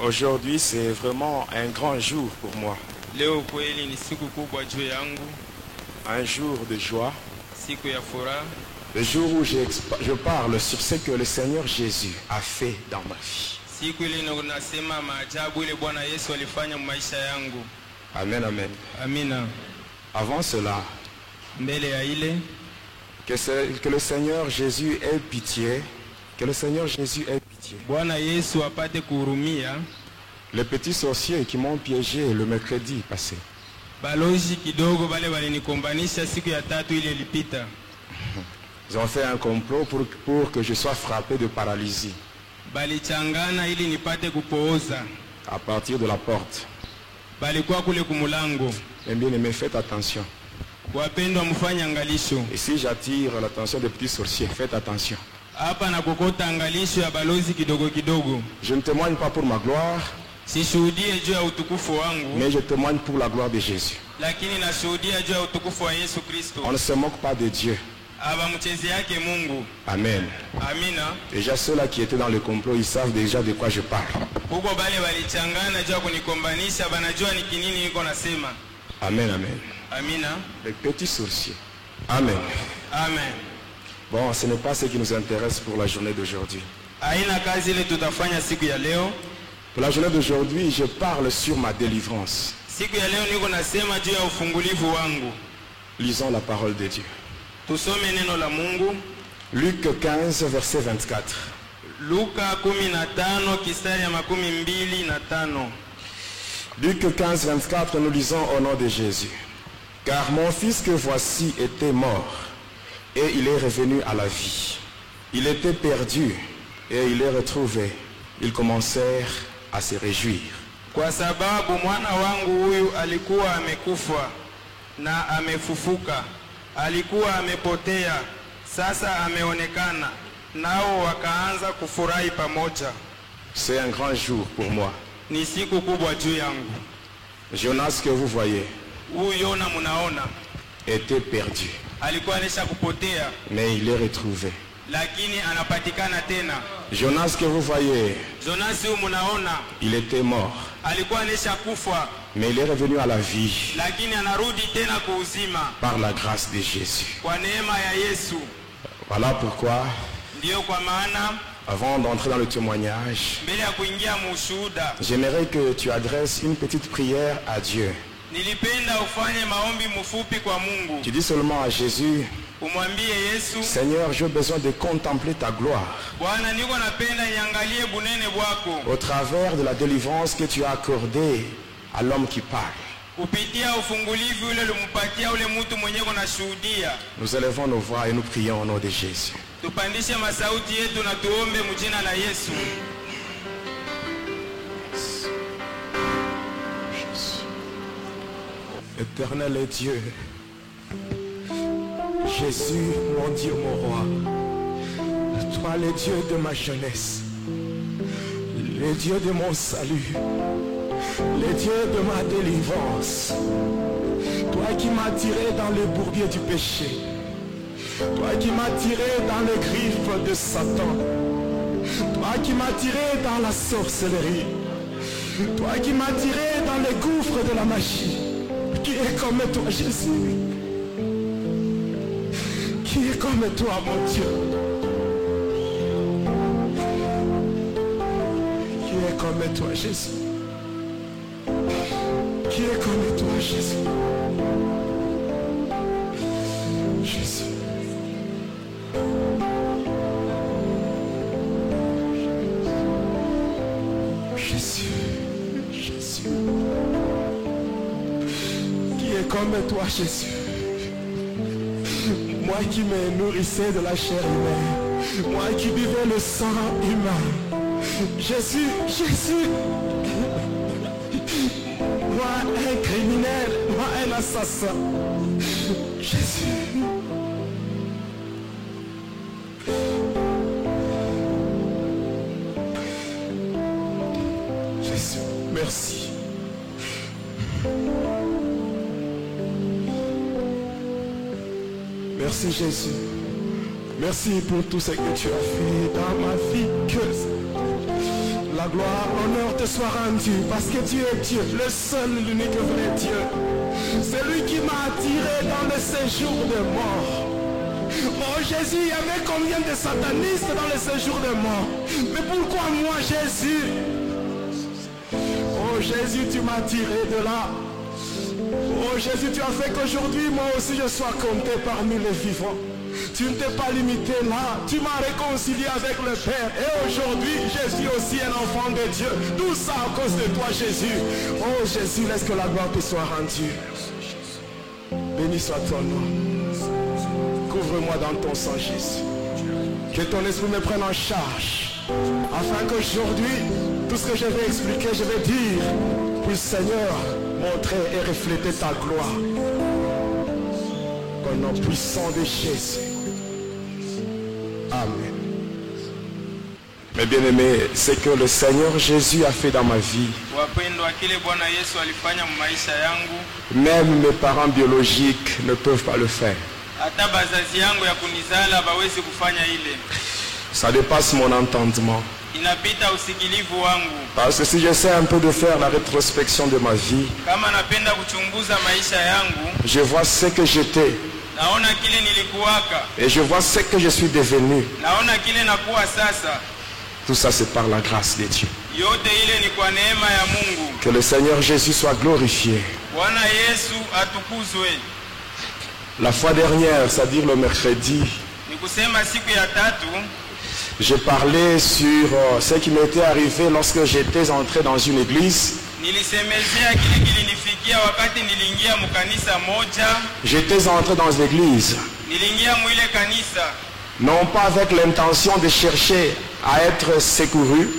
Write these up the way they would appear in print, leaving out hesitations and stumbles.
Aujourd'hui, c'est vraiment un grand jour pour moi. Leo kweli ni siku kubwa juu yangu, Un jour de joie. siku ya furaha, Le jour où je parle sur ce que le Seigneur Jésus a fait dans ma vie. siku ile nasema maajabu ile Bwana Yesu alifanya maisha yangu. Amen, amen. Amina. Avant cela, Mbele ya ile que le Seigneur Jésus ait pitié. Que le Seigneur Jésus ait pitié. Bwana Yesu apate kuhurumia Les petits sorciers qui m'ont piégé le mercredi passé. balozi kidogo bale walinikombanisha siku ya tatu ile ilipita. Ils ont fait un complot pour que je sois frappé de paralysie Balichangana ili nipate kupooza. à partir de la porte. Balikuwa kule kumulango. Eh bien, mais faites attention. Wapendwa, mfanye angalisho. Et si j'attire l'attention des petits sorciers, faites attention. Hapa na kokota angalisho ya balozi kidogo kidogo. Je ne témoigne pas pour ma gloire, Sishuhudie juu ya utukufu wangu, mais je témoigne pour la gloire de Jésus. lakini nashuhudia juu ya utukufu wa Yesu Kristo. On ne se moque pas de Dieu. Aba mchezi yake Mungu. Amen. Amina. Déjà ceux-là qui étaient dans le complot, ils savent déjà de quoi je parle. Huko bale walichangana juu ya kunikombanisha, banajua ni kinini niko nasema. Amen, amen. Amina. Les petits sorciers. Amen. Amen. Bon, ce n'est pas ce qui nous intéresse pour la journée d'aujourd'hui. Haina kazi ile tutafanya siku ya leo. Pour la journée d'aujourd'hui, je parle sur ma délivrance. Siku ya leo niko nasema juu ya ufungulivu wangu. Lisons la parole de Dieu. Tusome neno la Mungu. Luc 15, verset 24. Luka 15 kistari ya 25. Luc 15, 24, nous lisons au nom de Jésus. Car mon fils que voici était mort, et il est revenu à la vie. Il était perdu, et il est retrouvé. Ils commencèrent à se réjouir. Kwa sababu mwana wangu huyu alikuwa amekufa na amefufuka. Alikuwa amepotea, sasa ameonekana. Nao wakaanza kufurahi pamoja. C'est un grand jour pour moi. Ni siku kubwa juu yangu. Jonas que vous voyez Huyu Yona munaona était perdu, alikuwa anesha kupotea, mais il est retrouvé. lakini anapatikana tena. Jonas que vous voyez, Jonasi huyu munaona il était mort, alikuwa anesha kufa, mais il est revenu à la vie lakini anarudi tena kuuzima par la grâce de Jésus. kwa neema ya Yesu. Voilà pourquoi, Ndiyo kwa maana avant d'entrer dans le témoignage, mbele ya kuingia mushuhuda, j'aimerais que tu adresses une petite prière à Dieu. nilipenda ufanye maombi mfupi kwa Mungu. Tu dis seulement à Jésus, Umwambie Yesu, Seigneur, j'ai besoin de contempler ta gloire Bwana, niko napenda niangalie bunene bwako au travers de la délivrance que tu as accordée à l'homme qui parle. kupitia ufungulivu ule ulimpatia ule mtu mwenye kuna shuhudia. Nous élevons nos voix et nous prions au nom de Jésus. Tupandishe masauti yetu na tuombe mjina la Yesu. Éternel est Dieu, Jésus, mon Dieu, mon roi, toi le Dieu de ma jeunesse, le Dieu de mon salut, le Dieu de ma délivrance, toi qui m'as tiré dans le bourbier du péché, toi qui m'as tiré dans les griffes de Satan, toi qui m'as tiré dans la sorcellerie, toi qui m'as tiré dans les gouffres de la magie. Qui est comme toi, Jésus? Qui est comme toi, mon Dieu? Qui est comme toi, Jésus? Qui est comme toi, Jésus? Jésus. Jésus. Jésus. Comme toi, Jésus, moi qui me nourrissais de la chair humaine, moi qui buvais le sang humain, Jésus, Jésus, moi un criminel, moi un assassin, Jésus. Jésus, merci. Merci Jésus. Merci pour tout ce que tu as fait dans ma vie. Que La gloire, l'honneur te soit rendu parce que tu es Dieu, le seul, l'unique vrai Dieu. C'est lui qui m'a attiré dans le séjour de mort. Oh Jésus, il y avait combien de satanistes dans le séjour de mort? Mais pourquoi moi Jésus? Oh Jésus, tu m'as tiré de là. Oh Jésus, tu as fait qu'aujourd'hui moi aussi je sois compté parmi les vivants. Tu ne t'es pas limité là, tu m'as réconcilié avec le Père. Et aujourd'hui, je suis aussi un enfant de Dieu. Tout ça à cause de toi, Jésus. Oh Jésus, laisse que la gloire te soit rendue. Béni soit ton nom. Couvre-moi dans ton sang, Jésus. Que ton esprit me prenne en charge. Afin qu'aujourd'hui, tout ce que je vais expliquer, je vais dire, puisse Seigneur montrer et refléter ta gloire. Au nom puissant de Jésus. Amen. Mes bien-aimés, ce que le Seigneur Jésus a fait dans ma vie, même mes parents biologiques ne peuvent pas le faire. Ça dépasse mon entendement. Parce que si j'essaie un peu de faire la rétrospection de ma vie, je vois ce que j'étais. Et je vois ce que je suis devenu. Tout ça c'est par la grâce de Dieu. Que le Seigneur Jésus soit glorifié. La fois dernière, c'est-à-dire le mercredi, j'ai parlé sur ce qui m'était arrivé lorsque j'étais entré dans une église. J'étais entré dans l'église, non pas avec l'intention de chercher à être secouru,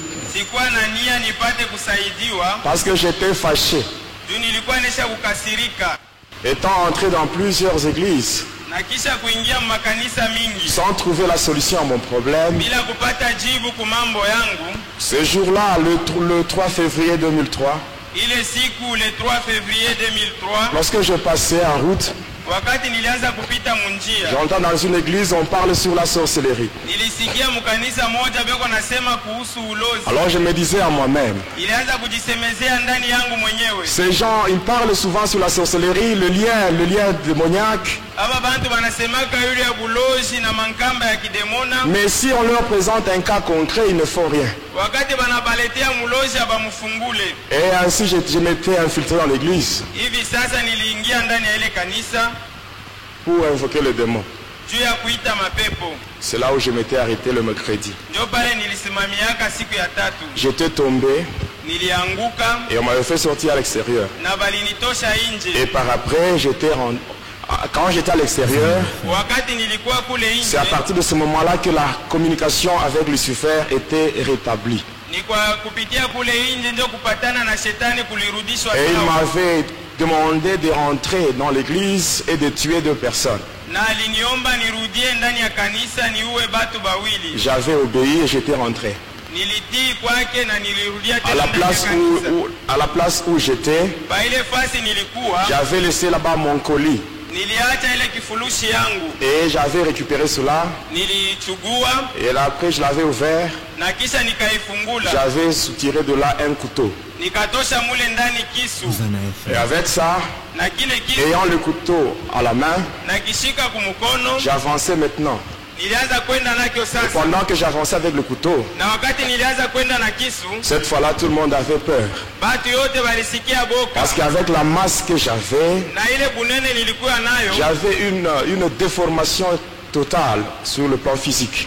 parce que j'étais fâché. Étant entré dans plusieurs églises, sans trouver la solution à mon problème, ce jour-là, le 3 février 2003, lorsque je passais en route, j'entends dans une église, on parle sur la sorcellerie. Alors je me disais à moi-même, ces gens, ils parlent souvent sur la sorcellerie, le lien démoniaque. Mais si on leur présente un cas concret, ils ne font rien. Et ainsi je m'étais infiltré dans l'église pour invoquer le démon. C'est là où je m'étais arrêté le mercredi. J'étais tombé et on m'avait fait sortir à l'extérieur. Et par après, quand j'étais à l'extérieur, c'est à partir de ce moment-là que la communication avec Lucifer était rétablie. Et il m'avait demandé de rentrer dans l'église et de tuer 2 personnes. J'avais obéi et j'étais rentré. À la place où j'étais, j'avais laissé là-bas mon colis. Et j'avais récupéré cela. Et là, après je l'avais ouvert. J'avais soutiré de là un couteau. Et avec ça, ayant le couteau à la main, j'avançais maintenant. Et pendant que j'avançais avec le couteau, cette fois-là tout le monde avait peur. Parce qu'avec la masse que j'avais une déformation totale sur le plan physique.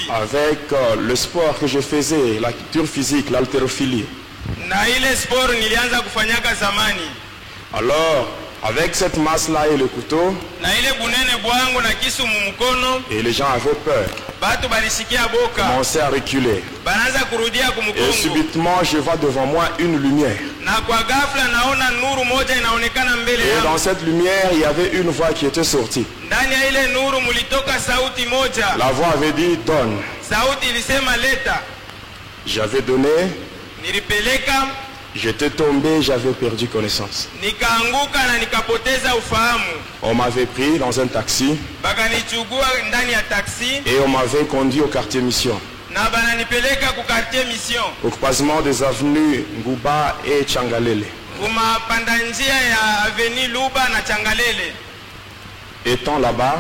Avec le sport que je faisais, la culture physique, l'haltérophilie. Alors, avec cette masse-là et le couteau, et les gens avaient peur, commençaient à reculer. Et subitement, je vois devant moi une lumière. Et dans cette lumière, il y avait une voix qui était sortie. La voix avait dit, donne. J'avais donné. J'étais tombé, j'avais perdu connaissance. On m'avait pris dans un taxi et on m'avait conduit au quartier mission. na bananipeleka ku quartier mission au croisement des avenues Nguba et Changalele. kuma panda njia ya avenue Luba na Changalele. Étant là-bas,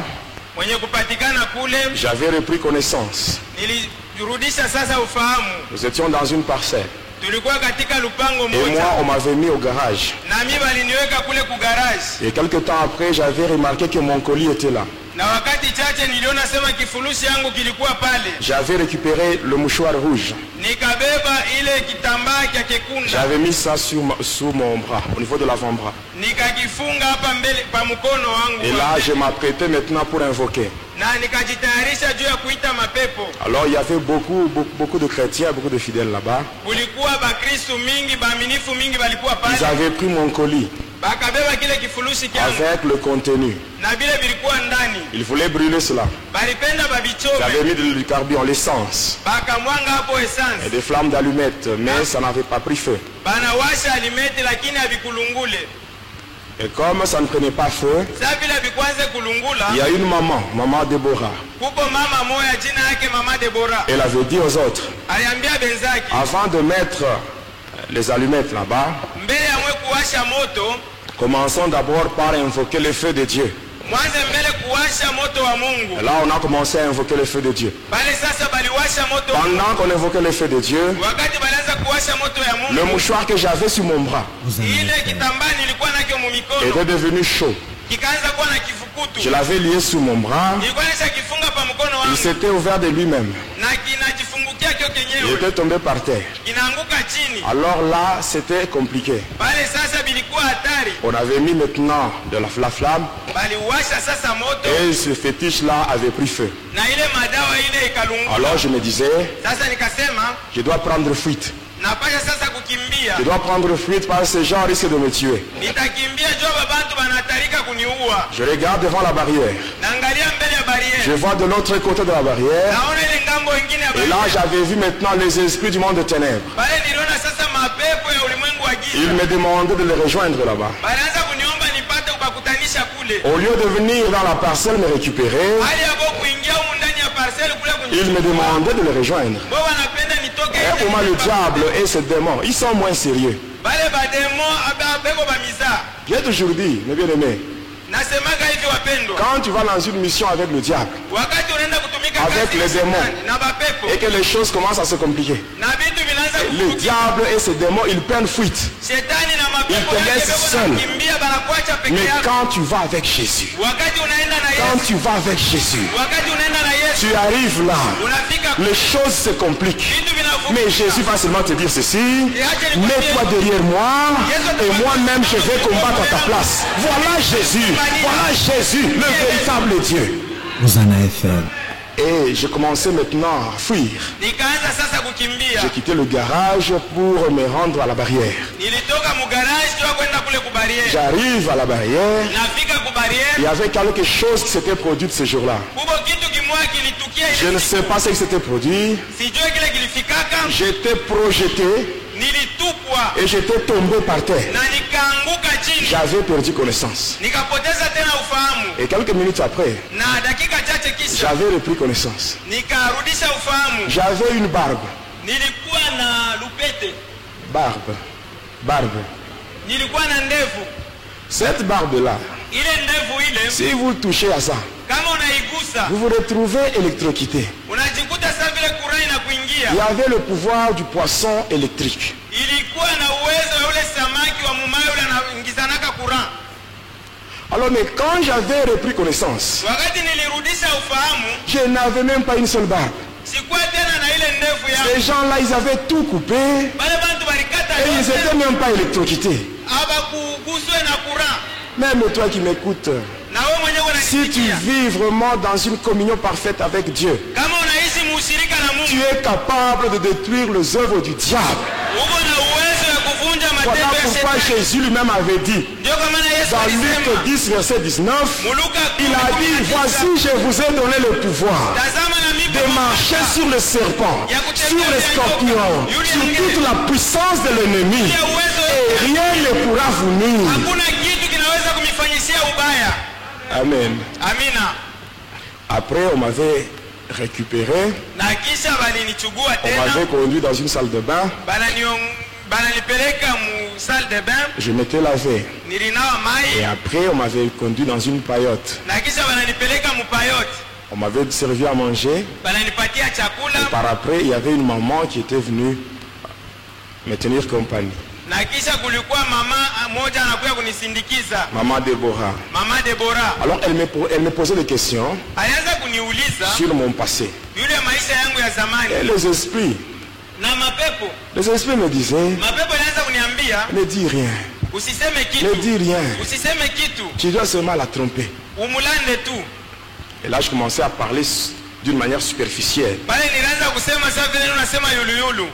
Mwenye kupatikana kule j'avais repris connaissance. nilirudisha sasa ufahamu. Nous étions dans une parcelle. Tulikuwa katika lupango Et moja. moi, on m'avait mis au garage. Na mimi baliniweka kule ku garage. Et quelque temps après, j'avais remarqué que mon colis était là. Na wakati chache niliona sema kifurushi yangu kilikuwa pale. J'avais récupéré le mouchoir rouge. Nikabeba ile kitambaa cha kekunda. J'avais mis ça sous mon bras, au niveau de l'avant-bras. Nikakifunga hapa mbele pa mkono wangu. Et là, je m'apprêtais maintenant pour invoquer. Na nikajitayarisha juu ya kuita mapepo. Alors, il y avait beaucoup de chrétiens, beaucoup de fidèles là-bas. Kulikuwa bakristo mingi, baaminifu mingi balikuwa pale. Ils avaient pris mon colis Bakabeba kile kifurushi kyangu. avec le contenu. Na vile bilikuwa ndani. Ils voulaient brûler cela. Balipenda babichobe. J'avais mis du carburant, l'essence Bakamwanga hapo essence. et des flammes d'allumettes, mais ça n'avait pas pris feu. Banawasha alimeti lakini havikulungule. Et comme ça ne prenait pas feu, Sasa vile vikwanze kulungula. il y a une maman Déborah. Kuko mama moya jina yake mama Deborah. Elle avait dit aux autres, Aliambia benzaki. avant de mettre les allumettes là-bas, Mbele ya mwe kuwasha moto. commençons d'abord par invoquer le feu de Dieu. Mwanze mbele kuwasha moto wa Mungu. Et là, on a commencé à invoquer le feu de Dieu. Pale sasa baliwasha moto. Pendant qu'on invoquait le feu de Dieu, Wakati balianza kuwasha moto ya Mungu. le mouchoir que j'avais sur mon bras Ile kitambaa nilikuwa nakyo mu mikono. était devenu chaud. Kikaanza kuwa na kifukutu. Je l'avais lié sous mon bras. Nilikuwa nisha kifunga pa mkono Il wangu. s'était ouvert de lui-même. Na kinajifungukia kyo Il kenyewe. était tombé par terre. Kinaanguka chini. Alors là, c'était compliqué. Pale sasa bilikuwa hatari. On avait mis maintenant de la flamme Baliwasha sasa moto. et ce fétiche-là avait pris feu. Na ile madawa ile ikalungula. Alors je me disais, Sasa nikasema je dois prendre fuite. napasha sasa kukimbia. Je dois prendre fuite parce que ces gens risquent de me tuer. Nitakimbia jua babantu banatarika kuniua. Je regarde devant la barrière. Naangalia mbele ya Je bariere. vois de l'autre côté de la barrière. Naona ile ngambo ingine ya Et là, bariere. j'avais vu maintenant les esprits du monde de ténèbres. Pale niliona sasa mapepo ya ulimwengu wa giza. Ils me demandaient de les rejoindre là-bas. Balianza kuniomba nipate kubakutanisha kule. Au lieu de venir dans la parcelle me récupérer, Hali yabo kuingia humu ndani ya parcelle kule ils me demandaient de les rejoindre. Bo wanapenda nitoke Et pour moi, le diable et ses démons, ils sont moins sérieux. Bale bademo abego bamiza. J'ai toujours dit, mes bien-aimés, Nasemaga hivi wapendwa. quand tu vas dans une mission avec le diable Wakati unaenda kutumika Avec kazi les ya démons. shetani na bapepo. et que les choses commencent à se compliquer, Na vitu vinaanza le kukurukia. diable et ses démons, ils prennent fuite. Shetani na Il mapepo te yake laisse beko seul. nakimbia banakuacha peke Mais yako. quand tu vas avec Jésus, Wakati unaenda na quand Yesu. tu vas avec Jésus, Wakati unaenda na Yesu. tu arrives là, Unafika les choses se compliquent. vitu vinavuka. Mais Jésus va seulement te dire ceci, mets-toi derrière moi et moi-même je vais combattre à ta place. Voilà Jésus, le véritable Dieu. Hosanna FM. Et je commençais maintenant à fuir. Nikaanza sasa kukimbia. J'ai quitté le garage pour me rendre à la barrière. Nilitoka mu garage jua kwenda kule ku barriere. J'arrive à la barrière. Nafika ku barriere. Il y avait quelque chose qui s'était produit ce jour-là. Kuko kitu kimoja kilitukia Je ile. ne sais pas ce qui s'était produit. Sijui kile kilifikaka. J'étais projeté Nilitupwa et j'étais tombé par terre. na nikaanguka chini. J'avais perdu connaissance. Nikapoteza tena ufahamu. Et quelques minutes après, Na dakika chache kisha j'avais repris connaissance. nikarudisha ufahamu. J'avais une barbe. Nilikuwa na lupete. Barbe. Nilikuwa na ndevu. Cette barbe-là, Ile ndevu ile si vous touchez à ça, kama unaigusa vous vous retrouvez électrocuté. unajikuta sasa vile kurai na kuingia. Il y avait le pouvoir du poisson électrique. Ilikuwa na uwezo wa ule samaki wa mumayo ule anaingizanaka kuran. Alors, mais quand j'avais repris connaissance, Wakati nilirudisha ufahamu, je n'avais même pas une seule barbe. sikuwa tena na ile ndevu ya. Ces gens-là, ils avaient tout coupé Bale bantu balikata et ils yote. n'étaient même pas électrocutés. Abakuguswe na kuran. Même toi qui m'écoutes, Na wewe mwenyewe si tu unanisikia. vis vraiment dans une communion parfaite avec Dieu, Kama unaishi mushirika na tu Mungu, es capable de détruire les œuvres du diable. uko na uwezo wa kuvunja Voilà matendo ya pourquoi shetani. Jésus lui-même avait dit, Ndio kwa maana Yesu dans Luc alisema, 10, verset 19, Muluka il a dit, voici, je vous ai donné le pouvoir tazama na mimi de marcher sur le serpent, sur les scorpions, sur toute la puissance de l'ennemi, et rien ne pourra vous nuire. hakuna kitu kinaweza kumifanyishia ubaya. Amen. Amina. Après, on m'avait récupéré. na kisha balinichugua On tena m'avait conduit dans une salle de bain. bananipeleka mu salle de bain, Je m'étais lavé. nilinawa Et mai après, on m'avait conduit dans une paillote. na kisha bananipeleka mu payote, On m'avait servi à manger. bananipatia chakula Et par après, il y avait une maman qui était venue me tenir compagnie. na kisha kulikuwa mama moja anakuja kunisindikiza, Maman Déborah. mama Debora. Alors, elle me posait des questions Alianza kuniuliza sur mon passé. yule maisha yangu ya Et zamani les esprits na mapepo me disaient, mapepo alianza kuniambia ne dis rien. usiseme Ne dis kitu, rien. usiseme kitu, Tu dois seulement la tromper. umulande tu. Et là, je commençais à parler d'une manière superficielle. Pale nilianza kusema sasa vile unasema yuluyulu.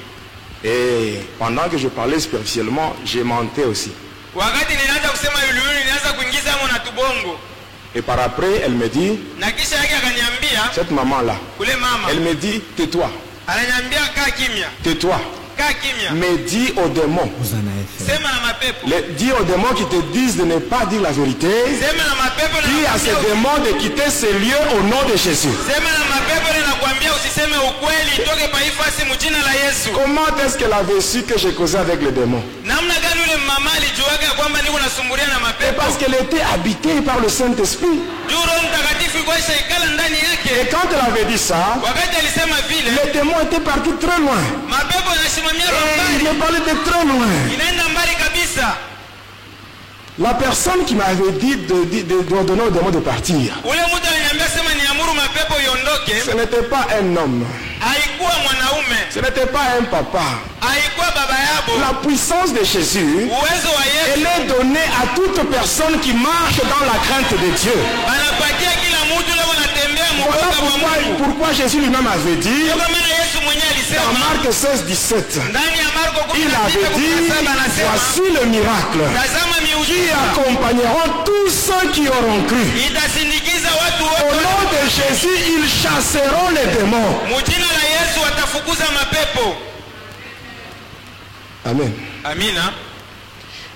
Et pendant que je parlais superficiellement, j'ai mentais aussi. Wakati nilianza kusema yuluyulu nilianza kuingiza mo na tubongo. Et par après, elle me dit, Na kisha yake akaniambia cette maman-là, kule mama elle me dit, tais-toi, ananiambia kaa kimya, tais-toi. kaa kimya. Mais dis aux démons, Sema na mapepo. dis aux démons qui te disent de ne pas dire la vérité. Sema na mapepo na Dis à ces nakwambia démons de quitter ces lieux au nom de Jésus. sema na mapepo na nakwambia usiseme ukweli, toke paifasi mjina la Yesu. Comment est-ce qu'elle avait su que j'ai causé avec les démons? Namna gani yule mama alijuaga kwamba niko nasumbulia na Et mapepo? parce qu'elle était habitée par le Saint-Esprit. Juu Roho Mtakatifu ilikuwa ishaikala ndani Et yake. quand elle avait dit ça, Wakati alisema vile, les démons étaient partis très loin. mapepo yanasimamia Et roho il me parlait de très loin. inaenda mbali kabisa. La personne qui m'avait dit d'ordonner aux démons de partir, Ule mtu aliniambia sema niamuru mapepo iondoke, ce n'était pas un homme, haikuwa mwanaume, ce n'était pas un papa. haikuwa baba yabo. La puissance de Jésus, Uwezo wa Yesu elle est donnée à toute personne qui marche dans la crainte de Dieu. anapatia kila mtu leo anatembea Voilà mkoka wa Mungu. pourquoi Jésus lui-même avait dit, Ndio maana Yesu mwenyewe dans alisema Marc 16, 17, ndani ya Marko il avait dit, 16:17 anasema voici le miracle tazama qui miujiza accompagneront tous ceux qui auront cru. itasindikiza watu Au wote. nom de Jésus, ils chasseront les démons. Mujina la Yesu watafukuza mapepo. Amen. Amina.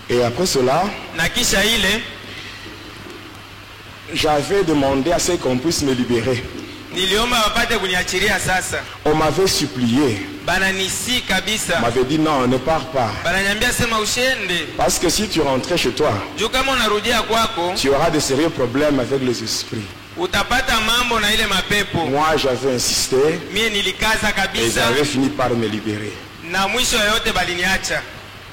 Et après cela, Na kisha ile j'avais demandé à ce qu'on puisse me libérer. niliomba wapate kuniachilia sasa. On m'avait supplié. Bananisi On kabisa. m'avait dit non, ne pars pas. Bananiambia sema ushende. Parce que si tu rentrais chez toi, Juu kama unarudia kwako tu auras de sérieux problèmes avec les esprits. utapata mambo na ile mapepo. Moi, j'avais insisté Mie nilikaza et kabisa j'avais fini par me libérer. na mwisho yote baliniacha.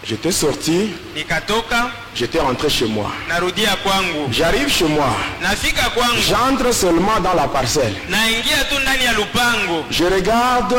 J'étais sorti, Nikatoka j'étais rentré chez moi. narudia kwangu. J'arrive chez moi, Nafika kwangu. j'entre seulement dans la parcelle. Naingia tu ndani ya lupango. Je regarde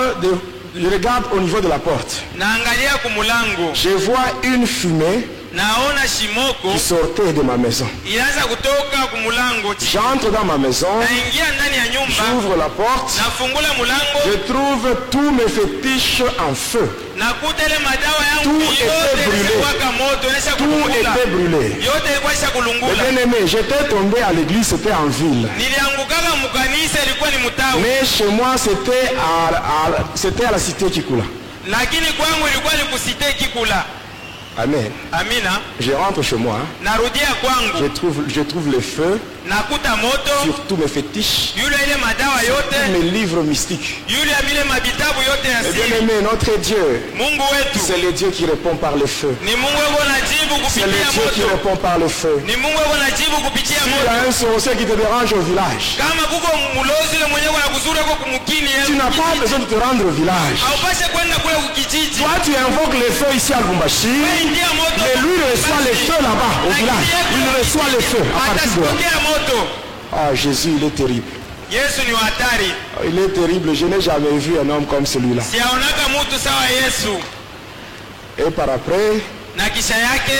au niveau de la porte. Naangalia kumulango. Je vois une fumée Naona shimoko qui sortait de ma maison. inaanza kutoka kumulango. J'entre dans ma maison, Naingia ndani ya nyumba. j'ouvre la porte, Nafungula mulango. je trouve tous mes fétiches en feu. Nakuta ile madawa yangu Tout yote était brûlé. ilikuwaka moto, inaisha Tout kulungula. était brûlé. Yote ilikuwa isha Mais kulungula. bien aimé, j'étais tombé à l'église, c'était en ville. Niliangukaka mukanisa, ilikuwa ni mutawi. Mais chez moi, c'était à la cité Kikula. Lakini kwangu ilikuwa ni kusite kikula. Amen. Amina. Je rentre chez moi, Narudia kwangu. je trouve le feu Nakuta moto. sur tous mes fétiches, Yule ile madawa yote. mes livres mystiques. Yule vile mabitabu yote ya Et bien siri. aimé, notre Dieu, Mungu wetu c'est le Dieu qui répond par le feu. ni Mungu yuko najibu C'est le kupitia Dieu qui moto. répond par le feu. Ni Mungu yuko najibu kupitia S'il y moto. a un sorcier qui te dérange au village, Kama kuko mulozi ile mwenyewe anakuzuru yuko kumukini tu n'as pas besoin de te rendre au village. haupashe kwenda kule kukijiji. Toi, tu invoques le feu ici à Lubumbashi, Wewe ingia moto. mais lui reçoit le feu là-bas au village. Il reçoit le feu à partir de là. Atasipokea moto. Ah, Jésus, il est terrible. Yesu ni hatari. Il est terrible. Je n'ai jamais vu un homme comme celui-là. Siaonaka mtu sawa Yesu. Et par après, Na kisha yake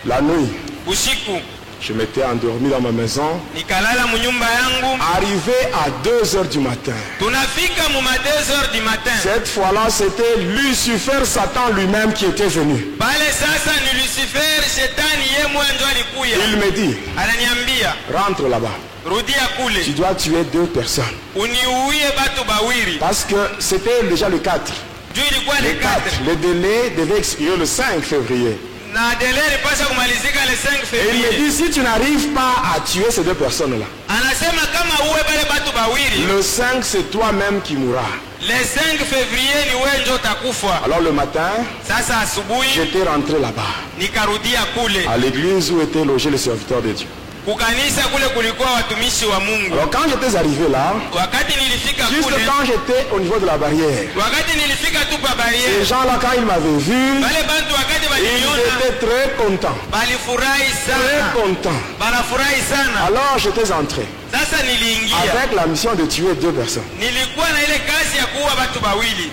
la nuit, usiku je m'étais endormi dans ma maison. nikalala munyumba yangu. Arrivé à 2 heures du matin. Tunafika mu 2h du matin. Cette fois-là, c'était Lucifer, Satan lui-même qui était venu. Pale sasa ni Lucifer, shetani yeye mwenyewe ndo alikuya. Il me dit, Ananiambia, rentre là-bas. rudia kule. Tu dois tuer 2 personnes. Uniuie batu bawiri. Parce que c'était déjà le 4. Juu ilikuwa Le le 4. 4. Le délai devait expirer le 5 février. Na dele ilipasha kumalizika le 5 Et il me février. dit, si tu n'arrives pas à tuer ces 2 personnes-là, anasema kama uwe pale batu bawili, le 5 c'est toi-même qui mourras. le 5 février ni wewe ndio utakufa. Alors le matin, Sasa asubuhi j'étais rentré là-bas, nikarudia kule à l'église où étaient logés les serviteurs de Dieu. kukanisa kule kulikuwa watumishi wa Mungu. Alors quand j'étais arrivé là, Wakati nilifika juste kule, quand j'étais au niveau de la barrière, wakati nilifika tu pa ces barriere, gens-là, quand ils m'avaient vu, wale bantu wakati ils waliniona étaient très contents. balifurahi Très sana, contents. banafurahi sana. Alors j'étais entré Sasa niliingia, avec la mission de tuer 2 personnes. nilikuwa na ile kazi ya kuua watu bawili.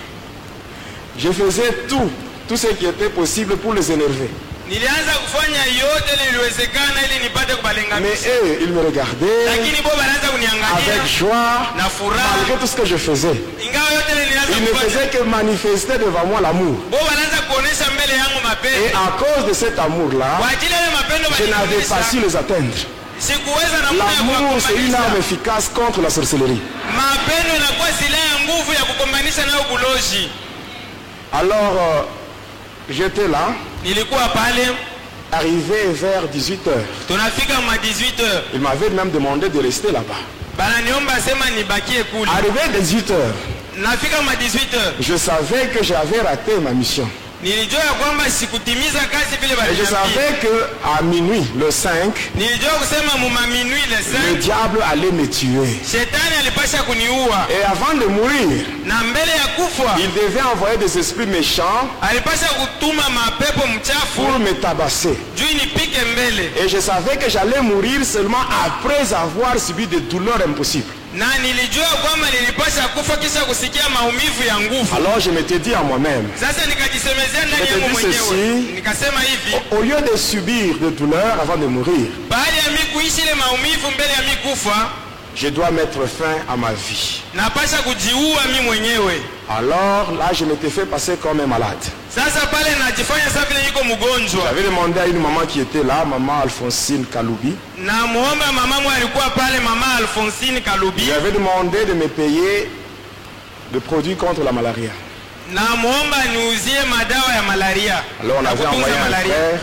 Je faisais tout ce qui était possible pour les énerver. Nilianza kufanya yote liliwezekana ili nipate Mais kubalenganisha, eux, ils me regardaient lakini bo banaanza kuniangalia avec joie, na furaha, malgré tout ce que je faisais. ingawa yote nilianza Ils ne kufanya, faisaient que manifester devant moi l'amour. bo banaanza kuonesha mbele yangu Et mapenzi. à cause de cet amour-là, Kwa ajili ya mapendo je n'avais pas su balionyesha, les atteindre. sikuweza na muda ya L'amour, c'est une arme kuwakombanisha. efficace contre la sorcellerie. Mapendo inakuwa silaha ya nguvu ya kukombanisha nayo buloji. Alors, j'étais là, Nilikuwa pale, arrivé vers 18h. tunafika ma 18h, Il m'avait même demandé de rester là-bas. bananiomba sema nibakie kule. Arrivé à 18h, Nafika ma 18h, je savais que j'avais raté ma mission. nilijua ya kwamba sikutimiza kazi vile Et je baliniambia. savais qu'à minuit, le 5, Nilijua kusema muma minui le le 5 diable allait me tuer. shetani alipasha kuniua, Et avant de mourir, na mbele ya kufa il devait envoyer des esprits méchants alipasha kutuma mapepo mchafu pour me tabasser. juu nipike mbele, Et je savais que j'allais mourir seulement après avoir subi des douleurs impossibles. na nilijua kwamba nilipasha kufa kisha kusikia maumivu ya nguvu. Alors je m'étais dit à moi-même, Sasa nikajisemezea ndani Je te yangu dis mwenyewe, ceci. nikasema hivi, au lieu de subir des douleurs avant de mourir, baada ya mi kuishi ile maumivu mbele ya mi kufa, je dois mettre fin à ma vie. napasha kujiua mi mwenyewe. Alors là, je m'étais fait passer comme un malade. Sasa pale najifanya sasa vile niko mgonjwa, J'avais demandé à une maman qui était là, maman Alphonsine Kaloubi. na muomba mamamu alikuwa pale, mama Alphonsine Kalubi, J'avais demandé de me payer des produits contre la malaria. na muomba niuzie madawa ya malaria. Alors on na avait kutunza envoyé un malaria. frère.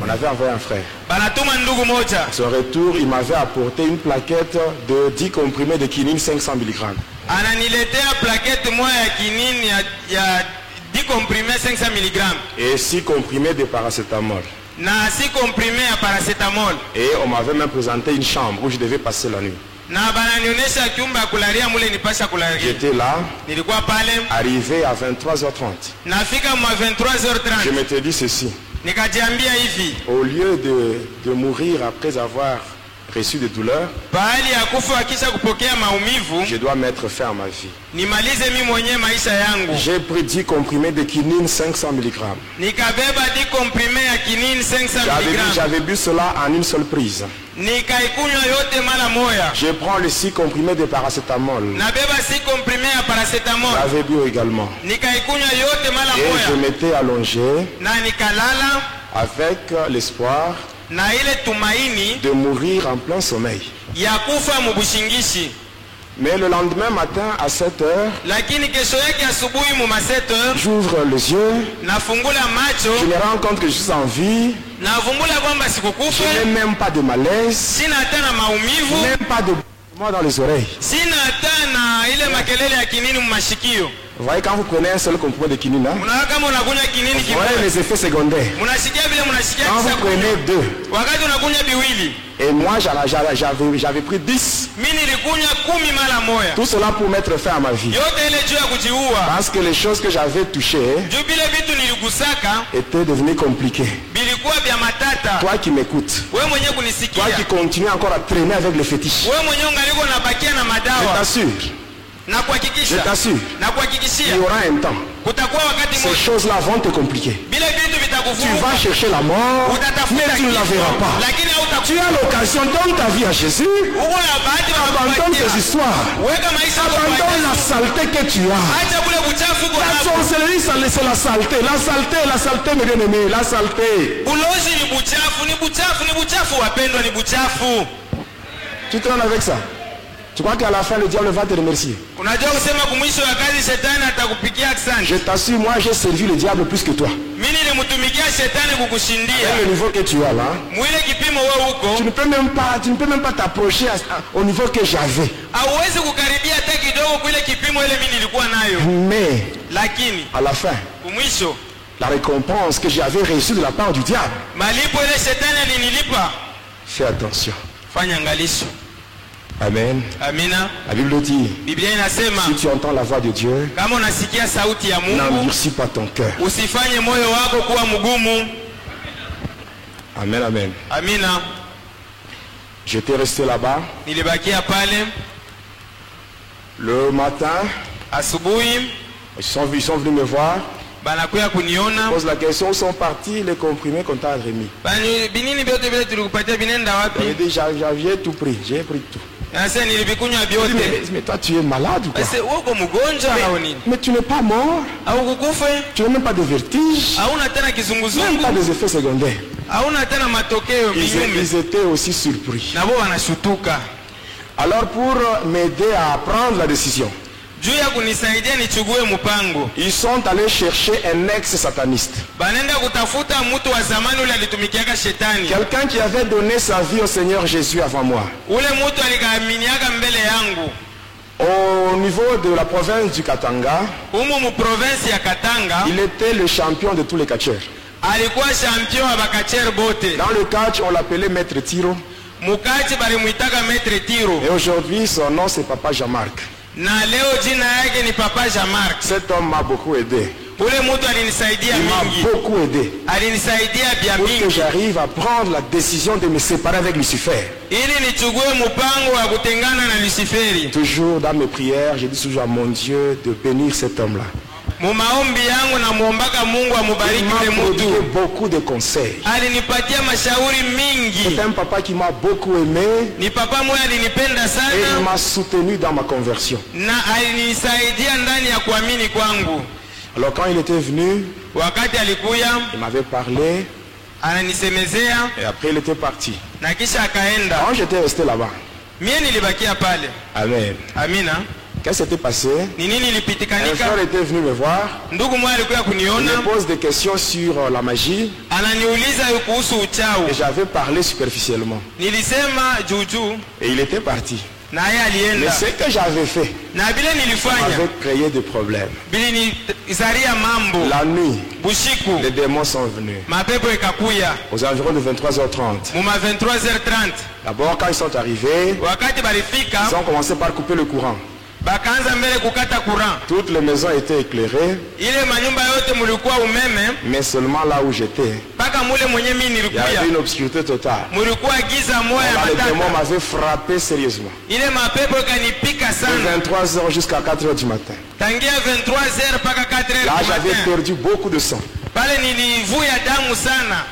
On avait envoyé un frère. Banatuma ndugu moja, À son retour, il m'avait apporté une plaquette de 10 comprimés de quinine 500 mg. ananiletea plaketi moja ya kinini ya dikomprime 500 mg Et 6 comprimés de paracétamol. na 6 comprime ya paracetamol, Et on m'avait même présenté une chambre où je devais passer la nuit. na bananionyesha chumba ya kulalia mule nipasha kulalia. J'étais là, Nilikuwa pale, arrivé à 23h30. nafika mwa 23h30, Je m'étais dit ceci. nikajiambia hivi, Au lieu de mourir après avoir reçu des douleurs, bahali ya kufa kisha kupokea maumivu, je dois mettre fin à ma vie. nimalize mi mwenyewe maisha yangu. J'ai pris 10 comprimés de quinine 500 mg. Nikabeba dikomprime ya kinini 500 mg, J'avais bu cela en une seule prise. nikaikunywa yote mara moya. Je prends les 6 comprimés de paracétamol. Nabeba 6 comprime ya paracetamol, J'avais bu également. nikaikunywa yote mara Et je moya, m'étais allongé na nikalala avec l'espoir na ile tumaini de mourir en plein sommeil. ya kufa mubushingishi. Mais le lendemain matin à 7h, Lakini kesho yake asubuhi mu 7h j'ouvre les yeux, nafungula je macho, me rends compte que je suis en vie, navumbula kwamba je sikukufa, n'ai même pas de malaise, sina hata na maumivu, même pas de moi dans les oreilles. sina hata na ile makelele ya kinini mumashikio. Vous voyez, quand vous prenez un seul comprimé de quinine, hein, Unaona kama unakunywa kinini vous voyez kimoja, les effets secondaires. munasikia vile munasikia Quand kisha vous prenez kunywa. 2, Wakati unakunywa biwili, et moi j'avais pris 10, mimi nilikunywa 10 mara moya, tout cela pour mettre fin à ma vie. yote ile juu ya kujiua. Parce que les choses que j'avais touchées Juu vile vitu niligusaka étaient devenues compliquées. bilikuwa vya matata. Toi qui m'écoutes, Wewe mwenyewe toi kunisikia, qui continues encore à traîner avec les fétiches, wewe mwenyewe ungaliko unabakia na je madawa, t'assure, na je kuhakikisha t'assure, na il kuhakikishia y aura un temps. kutakuwa wakati Ces mmoja choses-là vont te compliquer. vile vitu Tu vitakuvuruga, vas chercher la mort, mais utatafuta tu ne la verras pas. lakini Tu hautakuwa. as l'occasion, donne ta vie à Jésus, Uko na bahati ya abandonne tes kupatia. histoires, Weka maisha yako kwa abandonne la Yesu. saleté que tu as. Acha kule uchafu kwa La hapo. sorcellerie, c'est la saleté. La saleté, mes bien-aimés, la saleté. Ulozi ni buchafu, ni buchafu, ni buchafu wapendwa, ni buchafu. Tu traînes avec ça. Tu crois qu'à la fin, le diable va te remercier? Unajua kusema kumwisho wa kazi shetani atakupikia asante. Je t'assure, moi, j'ai servi le diable plus que toi. Mimi ulimtumikia shetani kukushindia. Quel est le niveau que tu as là? Mwile kipimo wewe uko. Tu ne peux même pas t'approcher au niveau que j'avais. Hauwezi kukaribia hata kidogo kule kipimo ile mimi nilikuwa nayo. Mais Lakini à la fin, kumwisho la récompense que j'avais reçue de la part du diable. malipo ile shetani alinilipa. Fais attention. Fanya angalisho. Amen. Amina. La Bible dit, Biblia inasema si tu entends la voix de Dieu, kama unasikia sauti ya Mungu, n'endurcis pas ton cœur. usifanye moyo wako kuwa mgumu. Amen, amen. Amina. J'étais resté là-bas. Nilibakia pale. Le matin, Asubuhi ils sont venus me voir. banakuya kuniona. Pose la question, où sont partis les comprimés qu'on t'a remis? Binini vyote vile tulikupatia binenda wapi? J'ai dit, j'avais tout pris, j'ai pris tout. Sasa nilivikunywa vyote. Mais toi, tu es malade ou quoi? Sasa uko mgonjwa au nini? Mais tu n'es pas mort. Au kukufa? Tu n'as même pas de vertige. Hauna tena Même kizunguzungu. pas des effets secondaires. Hauna tena matokeo minyume. Ils étaient aussi surpris. Na wao wanashutuka. Alors pour m'aider à prendre la décision, Juu ya kunisaidia nichugue mpango. ils sont allés chercher un ex-sataniste. Banenda kutafuta mtu wa zamani ule alitumikiaka shetani. Quelqu'un qui avait donné sa vie au Seigneur Jésus avant moi. Ule mtu alikaaminiaka mbele yangu. Au niveau de la province du Katanga, Humu mu province ya Katanga, il était le champion de tous les catcheurs. alikuwa champion wa bakacher bote. Dans le catch, on l'appelait Maître Tiro. Mukachi balimuitaka Maître Tiro. Et aujourd'hui, son nom c'est Papa Jean-Marc. Na leo jina yake ni Papa Jean-Marc. Cet homme m'a beaucoup aidé. Ule mtu alinisaidia Il m'a mingi. beaucoup aidé. Alinisaidia bia Pour que mingi. j'arrive à prendre la décision de me séparer avec Lucifer. Ili nichugue mpango wa kutengana na Luciferi. Toujours dans mes prières, je dis toujours à mon Dieu de bénir cet homme-là. Mu maombi yangu na muombaka Mungu Il amubariki m'a ule prodigué mtu. beaucoup de conseils. Alinipatia mashauri mingi. C'est un papa qui m'a beaucoup aimé Ni papa moya alinipenda et il sana m'a soutenu dans ma conversion. na alinisaidia ndani ya kuamini kwangu. Alors quand il était venu, Wakati alikuya il m'avait parlé ananisemezea et après il était parti. na kisha akaenda. Quand j'étais resté là-bas, Mie nilibakia pale. Amen. Amina. Qu'est-ce qui s'était passé? Ni nini Un ilipitikanika? frère était venu me voir. Ndugu mmoja alikuya Il kuniona, me pose des questions sur la magie ananiuliza kuhusu uchawi. et j'avais parlé superficiellement. Nilisema juujuu Et il était parti. na yeye Mais alienda. ce que j'avais fait Na vile nilifanya avait créé des problèmes. bili nizaria mambo. La nuit, Bushiku les démons sont venus. mapepo ikakuya Aux environs de 23h30. muma 23h30. D'abord, quand ils sont arrivés, Wakati balifika ils ont commencé par couper le courant. bakaanza mbele kukata courant. Toutes les maisons étaient éclairées, Ile manyumba yote mulikuwa umeme mais seulement là où j'étais, mpaka mule mwenye mimi il y nilikuya avait une obscurité totale. mulikuwa giza moya Là, les démons matata. m'avaient frappé sérieusement. Ile mapepo ikanipika De sana 23h jusqu'à 4h du matin. tangia 23h mpaka 4h Là, du j'avais matin. perdu beaucoup de sang. Pale nilivuya damu sana.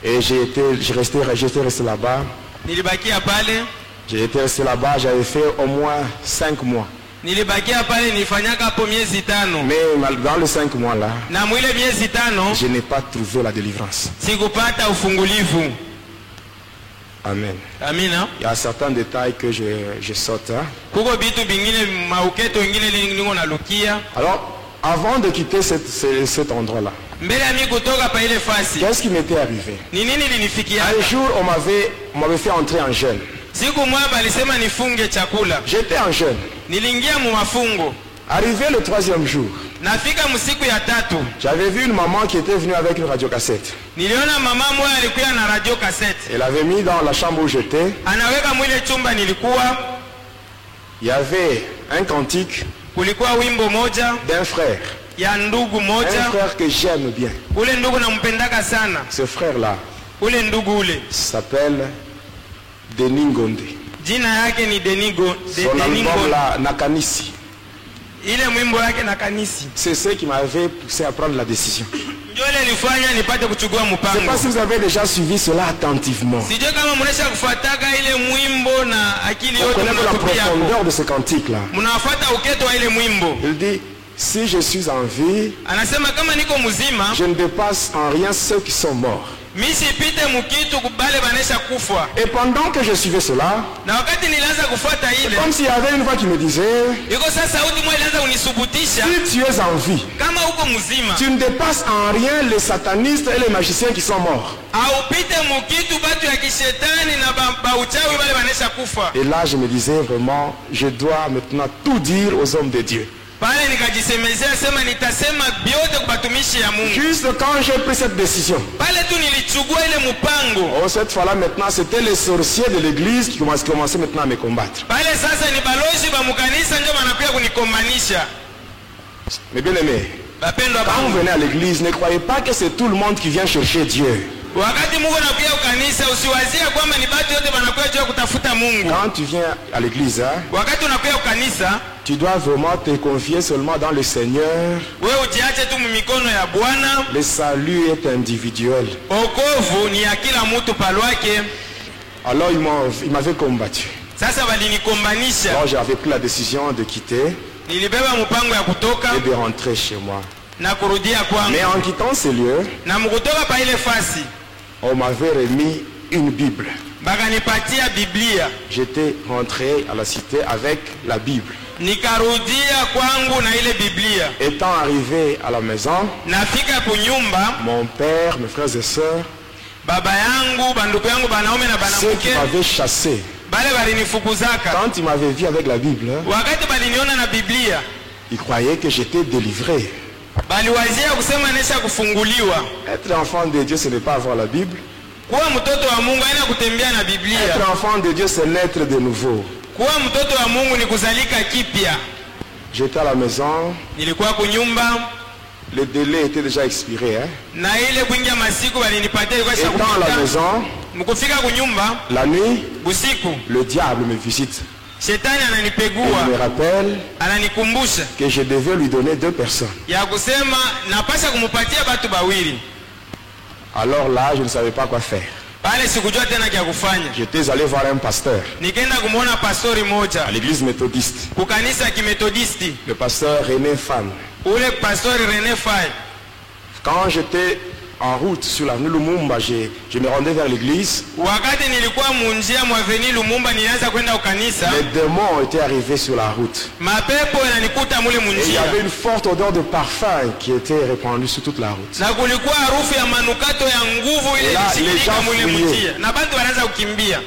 Et j'étais resté là-bas. Nilibakia pale, J'ai été resté là-bas, j'avais fait au moins 5 mois. nilibakia pale nilifanyaka hapo miezi 5. Mais dans les 5 mois-là, Na mwile miezi 5 je n'ai pas trouvé la délivrance. sikupata ufungulivu. Amen. Amina. Il y a certains détails que je saute. Hein. Kuko bitu bingine mauketo ingine ningo nalukia. Alors, avant de quitter cet endroit-là, Mbele ya mimi kutoka pa ile fasi. qu'est-ce qui m'était arrivé? Ni nini linifikia? Un jour, on m'avait fait entrer en jeûne. Siku moja balisema nifunge chakula. J'étais en jeûne. Nilingia mu mafungo. Arrivé le 3e jour, Nafika msiku ya 3. j'avais vu une maman qui était venue avec une radiocassette. Niliona mama moja alikuwa na radio cassette. Elle avait mis dans la chambre où j'étais, Anaweka mwile chumba nilikuwa, il y avait un cantique kulikuwa wimbo moja d'un frère. ya ndugu Un moja. frère que j'aime bien. Ule ndugu nampendaka sana. Ce frère-là Ule ndugu ule s'appelle Denis Ngonde. jina yake ni Denigo. Son album là, Nakanisi. Ile mwimbo yake na kanisi. C'est ce qui m'avait poussé à prendre la décision. Ndio ile ilifanya nipate kuchukua Je ne sais pas mpango. si vous avez déjà suivi cela attentivement. Sijui kama mnaisha kufuataka ile mwimbo na akili Vous yote connaissez la mnatupia hapo. profondeur de ce cantique-là. Mnafuata uketo wa ile mwimbo. Il dit, si je suis en vie, Anasema kama niko mzima, je ne dépasse en rien ceux qui sont morts. misipite mukitu kubale banesha kufa. Et pendant que je suivais cela, Na wakati nilianza kufuata ile, comme s'il y avait une voix qui me disait, iko sasa sauti moja ilianza kunisubutisha si tu es en vie, kama uko mzima tu ne dépasses en rien les satanistes et les magiciens qui sont morts. aupite mukitu batu ya kishetani na bauchawi bale banesha kufa. Et là, je me disais vraiment, je dois maintenant tout dire aux hommes de Dieu. Pale nikajisemezea sema nitasema biote kwa batumishi ya Mungu. Juste quand j'ai pris cette décision, Pale tu nilichukua ile mpango. oh, cette fois-là maintenant, c'était les sorciers de l'église qui commençaient maintenant à me combattre. Pale sasa ni balozi ba mukanisa ndio wanakuja kunikombanisha. Mais bien aimés, Bapendwa quand vous bangu, venez à l'église, ne croyez pas que c'est tout le monde qui vient chercher Dieu. wakati Mungu anakuja ukanisa usiwazie kwamba ni batu yote wanakuja juu ya kutafuta Mungu. Quand tu viens à l'église, hein, Wakati unakuja ukanisa, tu dois vraiment te confier seulement dans le Seigneur. wewe ujiache tu mikono ya Bwana. Le salut est individuel. Okovu ni ya kila mtu palwake. Alors ils m'avaient combattu. Sasa walinikombanisha. Alors j'avais pris la décision de quitter Nilibeba mpango ya kutoka et de rentrer chez moi. na kurudia kwangu. Mais en quittant ce lieu, Na mkutoka pa ile fasi, on m'avait remis une Bible. bakanipatia Biblia. J'étais rentré à la cité avec la Bible. Nikarudia kwangu na ile Biblia. Étant arrivé à la maison, Nafika kunyumba, mon père, mes frères et sœurs, baba yangu, banduku yangu banaume na ceux qui banamuke, m'avaient chassé, bale balinifukuzaka. quand ils m'avaient vu avec la Bible, Wakati baliniona na Biblia, ils croyaient que j'étais délivré. baliwazia kusema nesha kufunguliwa. Être enfant de Dieu, ce n'est pas avoir la Bible. Kuwa mtoto wa Mungu haina kutembea na Biblia. Être enfant de Dieu, c'est naître de nouveau. Kuwa mtoto wa Mungu ni kuzalika kipya. J'étais à la maison, Nilikuwa kunyumba le délai était déjà expiré. Hein. na ile kuingia masiku balinipatia ilikuwa Étant à la shakupita. maison, Mkufika kunyumba la nuit, usiku, le diable me visite. shetani Et il me ananipegua, rappelle ananikumbusha que je devais lui donner 2 personnes. ya kusema napasha kumupatia batu bawili. Alors là, je ne savais pas quoi faire. Pale sikujua tena kya kufanya. J'étais allé voir un pasteur Nikaenda kumuona pastori moja à l'église méthodiste, kukanisa kimetodisti, le pasteur René Fan. ule pastori René Faye. Quand j'étais en route sur l'avenue Lumumba, je me rendais vers l'église. Wakati nilikuwa munjia mwaveni Lumumba, nilianza kwenda ukanisa, Les démons étaient arrivés sur la route. mapepo yananikuta mule Et il y munjia, avait une forte odeur de parfum qui était répandue sur toute la route. na kulikuwa harufu ya manukato ya nguvu ile Ela, ilishikilika les mule gens munjia, na bantu wanaanza kukimbia.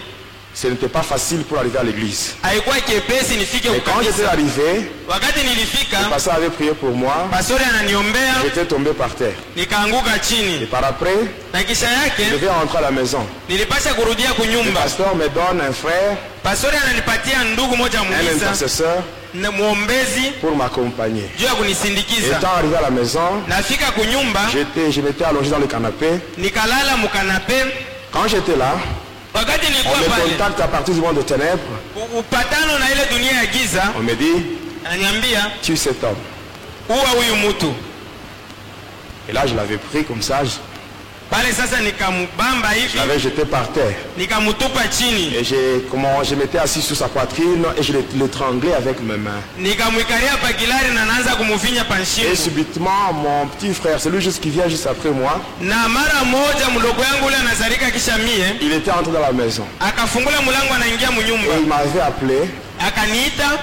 Ce n'était pas facile pour arriver à l'église. Haikuwa kiepesi nifike Et quand j'étais ukanisa. arrivé, Wakati le nilifika, pasteur avait prié pour moi. pastori ananiombea, J'étais tombé par terre. nikaanguka Et chini, par après, na kisha je yake devais rentrer à la maison. nilipasha kurudia Le kunyumba. pasteur me donne un frère, Pastori ananipatia ndugu moja un muisa intercesseur na muombezi pour m'accompagner. juu ya kunisindikiza. Étant arrivé à la maison, Nafika kunyumba, je m'étais allongé dans le canapé. nikalala mukanape. Quand j'étais là, Wakati on nilikuwa me pale, contacte à partir du monde de ténèbres. upatano na ile dunia ya giza, On me dit, ananiambia tue cet homme. uwa huyu mtu. Et là, je l'avais pris comme ça. Pale sasa nikamubamba Je hivi, l'avais jeté par terre. nikamutupa chini, Et je m'étais assis sur sa poitrine et je l'étranglais avec mes mains. nikamwikalia pakilari na naanza kumuvinya Et panshimu. subitement, mon petit frère, celui qui vient juste après moi, Na mara moja mdogo yangu ule anazalika kisha mie, il était entré dans la maison. akafungula mulango anaingia Et munyumba, il m'avait appelé. akaniita.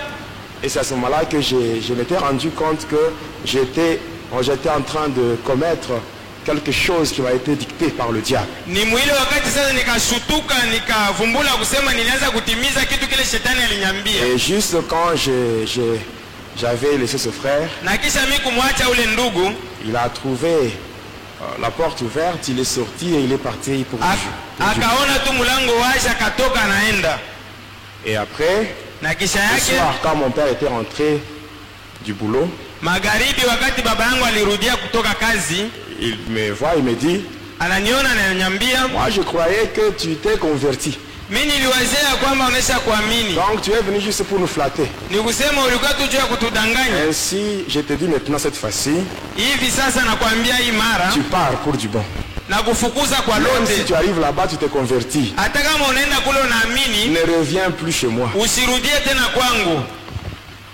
Et c'est à ce moment-là que je m'étais rendu compte que j'étais en train de commettre quelque chose qui m'a été dicté par le diable. Ni mwile wakati sasa nikashutuka, nikavumbula kusema nilianza kutimiza kitu kile shetani aliniambia. Et juste quand j'avais laissé ce frère, Na kisha mimi kumwacha ule ndugu, il a trouvé la porte ouverte, il est sorti et il est parti pour akaona tu mlango wazi, akatoka anaenda. Et après, Na kisha le yake soir, quand mon père était rentré du boulot, magharibi, wakati baba yangu alirudia kutoka kazi, il me voit, il me dit, ananiona na ananiambia, moi je croyais que tu t'es converti. mimi niliwazea kwamba unaisha kuamini, Donc tu es venu juste pour nous flatter. ni kusema ulikuwa tu juu ya kutudanganya. Ainsi, je te dis maintenant cette fois-ci, Hivi sasa nakwambia hii mara tu pars pour du bon. na kufukuza kwa Même si lote. tu arrives là-bas, tu t'es converti. Hata kama unaenda kule unaamini, Ne reviens plus chez moi. usirudie tena kwangu.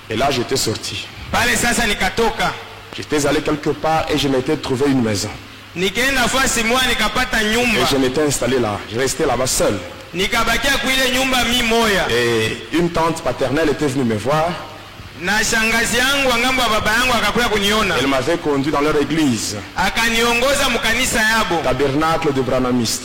Et là, j'étais sorti. Pale sasa nikatoka, J'étais allé quelque part et je m'étais trouvé une maison. Nikaenda fasi moja nikapata nyumba. Et je m'étais installé là. Je restais là-bas seul. Nikabakia kuile nyumba mi moya. Et une tante paternelle était venue me voir. Na shangazi yangu ngambo ya baba yangu akakuja kuniona. Elle m'avait conduit dans leur église. Akaniongoza mkanisa yabo. Tabernacle de Branamiste.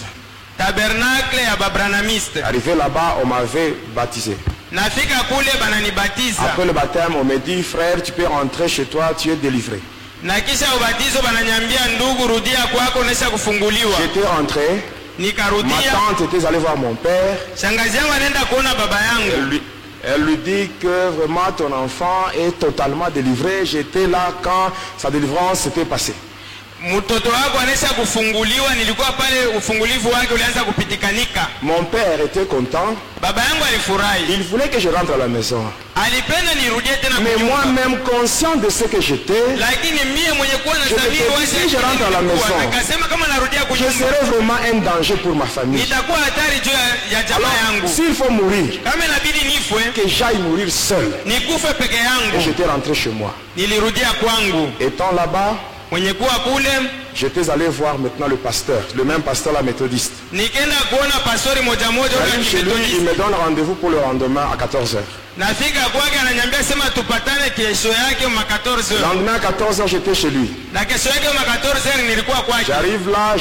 Tabernacle ya babranamiste. Arrivé là-bas, on m'avait baptisé. Nafika kule bananibatiza. Après le baptême, on me dit, frère, tu peux rentrer chez toi, tu es délivré. Na kisha ubatizo bananyambia ndugu rudia kwako unaisha kufunguliwa. J'étais rentré. Nikarudia. Ma tante était allée voir mon père. Shangazi yangu anaenda kuona baba yangu. Elle lui dit que vraiment ton enfant est totalement délivré. J'étais là quand sa délivrance s'était passée. Mtoto wako anaisha kufunguliwa, nilikuwa pale ufungulivu wake ulianza kupitikanika. Mon père était content. Baba yangu alifurahi. Il voulait que je rentre à la maison. Alipenda nirudie tena kwa Mais nyumba. moi-même conscient de ce que j'étais, Lakini mie mwenye kuwa na sabiri si je rentre à la maison, akasema kama narudia kwa je nyumba serais vraiment un danger pour ma famille. nitakuwa hatari juu ya jamaa Alors, yangu. s'il faut mourir, Kama inabidi nifwe, que j'aille mourir seul. nikufe peke Et yangu. j'étais rentré chez moi. Nilirudia kwangu. Étant là-bas, Mwenye kuwa kule, j'étais allé voir maintenant le pasteur, le même pasteur la méthodiste. nikaenda kuona pastori moja moja wa J'arrive chez lui, il Kimethodiste. me donne rendez-vous pour le lendemain à 14h. Nafika kwake ananiambia sema tupatane kesho yake ma 14h. Lendemain à 14h, j'étais chez lui. Na kesho yake ma 14h nilikuwa kwake. J'arrive là,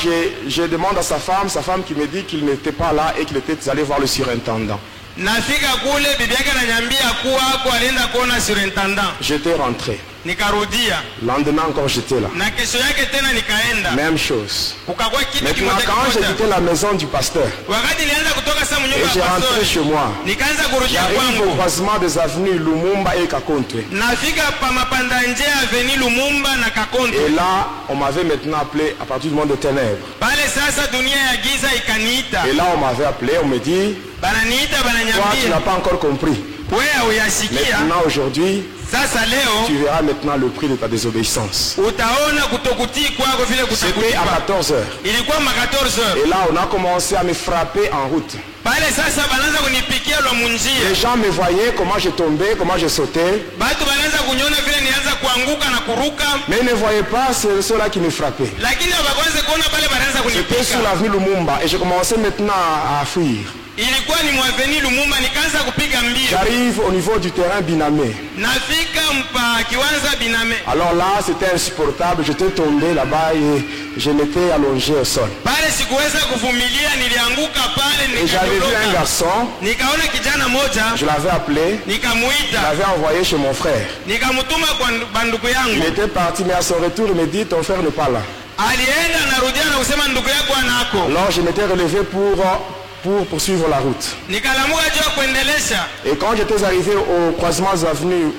je demande à sa femme qui me dit qu'il n'était pas là et qu'il était allé voir le surintendant. Nafika kule bibi yake ananiambia kuwa ako alienda kuona surintendant. J'étais rentré. Nikarudia. Lendemain encore, j'étais là. Na kesho yake tena nikaenda. Même chose. Kukakuwa kitu Maintenant, kimoja quand j'ai kimoja. quitté la maison du pasteur Wakati nilianza kutoka sasa et mnyumba j'ai ya rentré pastori, chez moi, nikaanza kurudia j'arrive au kwangu. croisement des avenues Lumumba et Kakontwe. Nafika pa mapanda njia Avenue Lumumba na Kakonto. Et là, on m'avait maintenant appelé à partir du monde des ténèbres. Pale sasa dunia ya giza ikaniita. Et là, on m'avait appelé, on me dit, Bananiita toi, tu bananyambia. n'as pas encore compris. Wewe uyasikia. Maintenant, aujourd'hui, Sasa leo tu verras maintenant le prix de ta désobéissance. utaona kutokutii kwako vile C'était kutakulipa. à 14h. Ilikuwa ma 14h. Et là, on a commencé à me frapper en route. Pale sasa banaanza kunipikia lwa munjia. Les gens me voyaient, comment je tombais, comment je sautais. Batu banaanza kuniona vile nianza kuanguka na kuruka. Mais ils ne voyaient pas ceux-là qui me frappaient. Lakini abakwanza kuona pale banaanza J'étais sur kunipika. l'avenue Lumumba et je commençais maintenant à fuir. Ilikuwa ni mwaveni Lumumba nikaanza kupiga mbio. J'arrive au niveau du terrain Binamé. Nafika mpa kiwanza Biname. Alors là, c'était insupportable. J'étais tombé là-bas et je m'étais allongé au sol. Pale sikuweza kuvumilia, nilianguka pale Et j'avais vu un nikadondoka. garçon, Nikaona kijana moja, je l'avais appelé, je nikamuita, l'avais envoyé chez mon frère. nikamutuma kwa banduku Il yangu. était parti, mais à son retour, il me dit, ton frère n'est pas là. Alienda narudia na kusema ndugu yako anako. Alors je m'étais relevé pour poursuivre la route. Nikalamuka juu ya kuendelesha. Et quand j'étais arrivé au croisement des avenues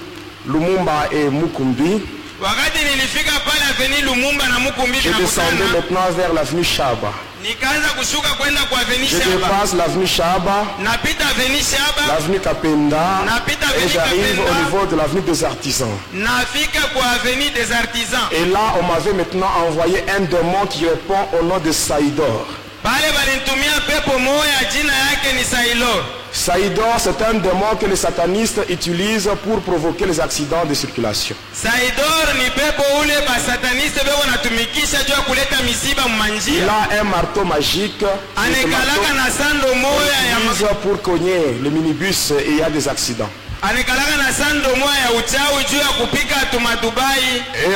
Lumumba et Mukumbi, Wakati nilifika pale Avenue Lumumba na Mukumbi je descendais tunakutana, maintenant vers l'avenue Chaba. nikaanza kushuka kwenda kwa Avenue Je Shaba. dépasse l'avenue Chaba, Napita Avenue Shaba, l'avenue Kapenda, Napita et avenue j'arrive Kapenda. au niveau de l'avenue des artisans. nafika kwa Avenue des Artisans. Et là, on m'avait maintenant envoyé un démon qui répond au nom de Saïdor. Pale balinitumia pepo moya, jina yake ni Sailor. Saïdor, c'est un démon que les satanistes utilisent pour provoquer les accidents de circulation. Saidor ni pepo ule basataniste beko natumikisha juu ya kuleta misiba Il mmanjia. a un marteau magique Anekalaka na sando moya ya utilise pour cogner le minibus et il y a des accidents. anekalaka na sando moya ya uchawi juu ya kupika tumadubai. Et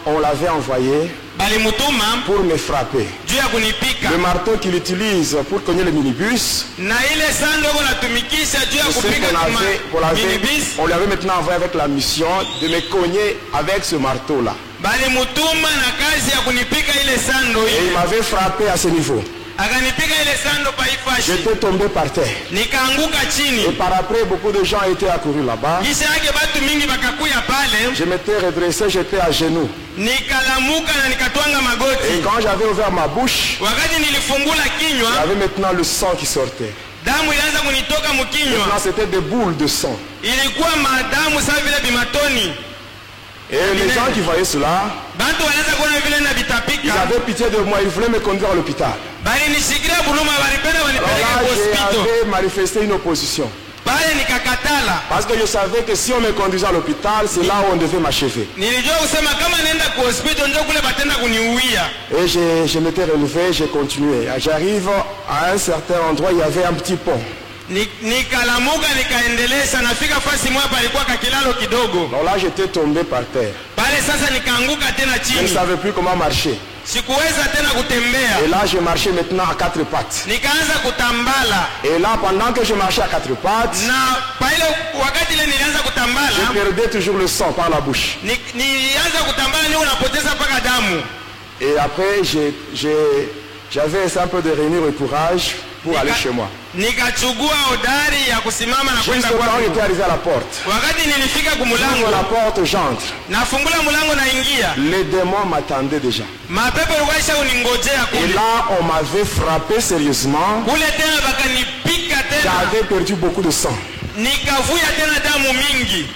on l'avait envoyé Balimutuma pour me frapper. juu ya kunipika. Le marteau qu'il utilise pour cogner le minibus, Na ile sando ko natumikisha juu ya je sais kupika minibus. on lui avait maintenant envoyé avec la mission de me cogner avec ce marteau-là. Balimutuma na kazi ya kunipika ile sando Et il ile. m'avait frappé à ce niveau. Akanipika ile sando pa ifashi. J'étais tombé par terre. Nikaanguka Et chini. par après, beaucoup de gens étaient accourus là-bas. Kisha yake batu mingi bakakuya pale. Je m'étais redressé, j'étais à genoux. Nikalamuka na nikatwanga Et magoti. quand j'avais ouvert ma bouche, Wakati nilifungula il y kinywa, avait maintenant le sang qui sortait. damu ilianza kunitoka mkinywa. Maintenant, c'était des boules de sang. Ilikuwa madamu sawa vile bimatoni. Et les gens qui voyaient cela, Bantu wanaanza kuona vile na ils vitapika. avaient pitié de moi, ils voulaient me conduire à l'hôpital. Bali nishikilia buluma walipenda Alors wanipeleke là, kwa hospital. j'avais manifesté une opposition. Pale nikakatala. Parce que je savais que si on me conduisait à l'hôpital, c'est là où on devait m'achever. Nilijua kusema kama naenda kwa hospital njo kule batenda kuniuia. Et je m'étais relevé, j'ai continué. J'arrive à un certain endroit, il y avait un petit pont. Nikalamuka nikaendeleza, nafika fasi moja palikuwa kakilalo kidogo. Donc là j'étais tombé par terre. Pale sasa nikaanguka tena Je ne chini. savais plus comment marcher. Sikuweza tena kutembea. Et là je marchais maintenant à quatre pattes. Nikaanza kutambala. Et là pendant que je marchais à quatre pattes, Na pale wakati ile nilianza kutambala, je perdais toujours le sang par la bouche. nilianza kutambala ndio unapoteza paka damu. Et après j'avais un peu de renouveau et courage pour aller chez moi. Nikachugua hodari ya kusimama na Juste kwenda quand kwangu. j'étais arrivé à la porte, Wakati nilifika j'ouvre kumulango, la porte, j'entre. nafungula mulango naingia. Les démons m'attendaient déjà. Mapepo yalikuwa uningojea Et kule. là, on m'avait frappé sérieusement. Kule tena bakanipika tena. J'avais perdu beaucoup de sang. Nikavuya tena damu mingi.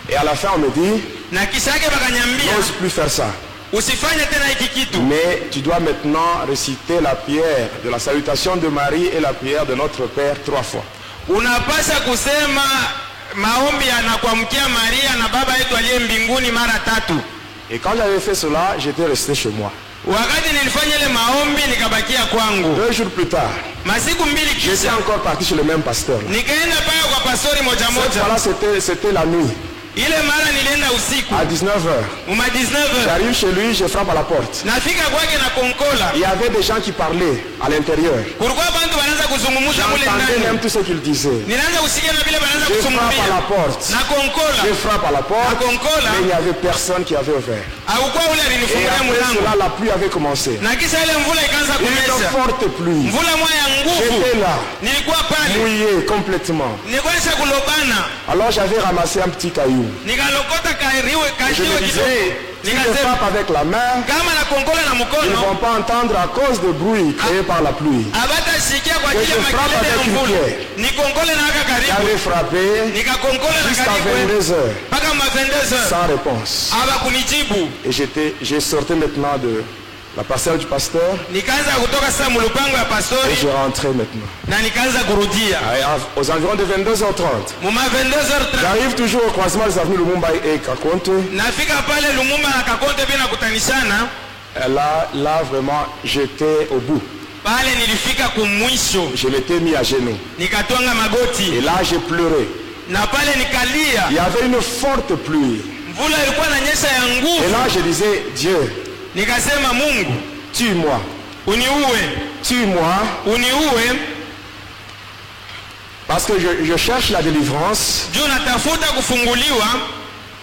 Et à la fin, on me dit, Na kisha yake bakanyambia, n'ose plus faire ça. usifanye tena hiki kitu. Mais tu dois maintenant réciter la prière de la salutation de Marie et la prière de notre Père 3 fois. Unapasha kusema maombi anakuamkia Maria na baba yetu aliye mbinguni mara 3. Et quand j'avais fait cela, j'étais resté chez moi. Wakati nilifanya ile maombi nikabakia kwangu. 2 jours plus tard, Masiku mbili j'étais kisha encore parti chez le même pasteur. nikaenda pale kwa pastori moja Cette moja. fois-là, c'était la nuit, Ile mara nilienda usiku à 19h. uma 19h. J'arrive chez lui, je frappe à la porte. Nafika kwake na konkola. Il y avait des gens qui parlaient à l'intérieur. Kulikuwa bantu wanaanza kuzungumza mule J'entendais même ndani. tout ce qu'ils disaient. Ninaanza kusikia na vile wanaanza Je frappe à la kuzungumza. porte. Na konkola. Je frappe à la porte, Konkola. mais il n'y avait personne qui avait ouvert. Hakukuwa ule Et alinifungulia après mlango. cela, la pluie avait commencé. Na kisha ile mvula ikaanza Une kunyesha. forte pluie. Mvula moja ya nguvu. J'étais là, Nilikuwa pale. mouillé complètement. Nilikuwa nisha kulobana. Alors j'avais ramassé un petit caillou. Nikalokota kairiwe Je kashiwe me kidogo. disais, si je Nikasema frappe avec la main, kama na konkola na ils ne mkono vont pas entendre à cause du bruit créé par la pluie. abatasikia kwa ajili ya Je frappe makelele ya avec une mvula. pierre. Nikonkole na aka karibu. J'avais frappé Nikakonkola na jusqu'à karibu 22h mpaka ma 22h. sans réponse. Aba kunijibu. Et j'ai sorti maintenant de la parcelle du pasteur Nikaanza kutoka sasa mulupango ya et pastori je rentrais maintenant. na nikaanza kurudia. Aux environs de 22h30. Muma 22h30 J'arrive toujours au croisement des avenues Lumumba et Kakonte. nafika pale Lumumba na Kakonte bila kutanishana. Là vraiment, j'étais au bout. Pale nilifika kumwisho. Je m'étais mis à genoux. Nikatwanga magoti. Et là, j'ai pleuré. Na pale nikalia. Il y avait une forte pluie. Mvula ilikuwa inanyesha ya Et nguvu. là, je disais, Dieu, Nikasema Mungu, tue-moi. uniue. Tue-moi. Uniue. Parce que je cherche la délivrance, Juu natafuta kufunguliwa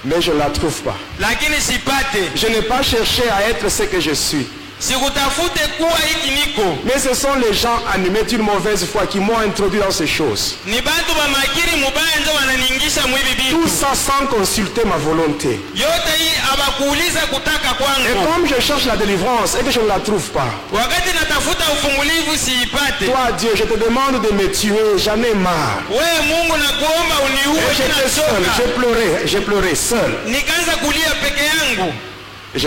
mais je ne la trouve pas. lakini sipate. Je n'ai pas cherché à être ce que je suis. Sikutafute kuwa hiki niko. Mais ce sont les gens animés d'une mauvaise foi qui m'ont introduit dans ces choses. Ni bantu ba makiri mubaya ndio wananiingisha mwivi Tout bitu. ça sans consulter ma volonté. Yote hii abakuuliza kutaka Et kwangu. comme je cherche la délivrance et que je ne la trouve pas, Wakati natafuta ufungulivu siipate. toi Dieu, je te demande de me tuer, j'en ai marre. Wewe Mungu nakuomba uniue Et j'étais seul, kinachoka. j'ai pleuré seul. Nikaanza kulia peke yangu. Et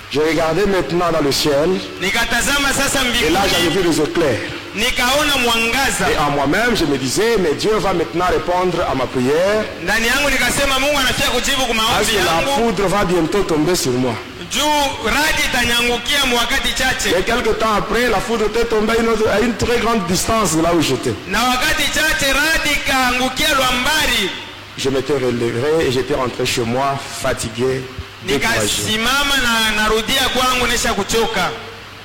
je regardais maintenant dans le ciel, Nikatazama sasa et là j'avais mbinguni. vu les éclairs. Nikaona mwangaza. Et en moi-même, je me disais, mais Dieu va maintenant répondre à ma prière, Ndani yangu nikasema Mungu anafia kujibu kwa parce maombi que la yangu. foudre va bientôt tomber sur moi. Juu radi itanyangukia mwakati chache. Et quelque temps après, la foudre était tombée à une très grande distance de là où j'étais. Na wakati chache radi ikaangukia Lwambari. Je m'étais relevé et j'étais rentré chez moi, fatigué, découragé. Nikasimama na narudia kwangu nesha kuchoka.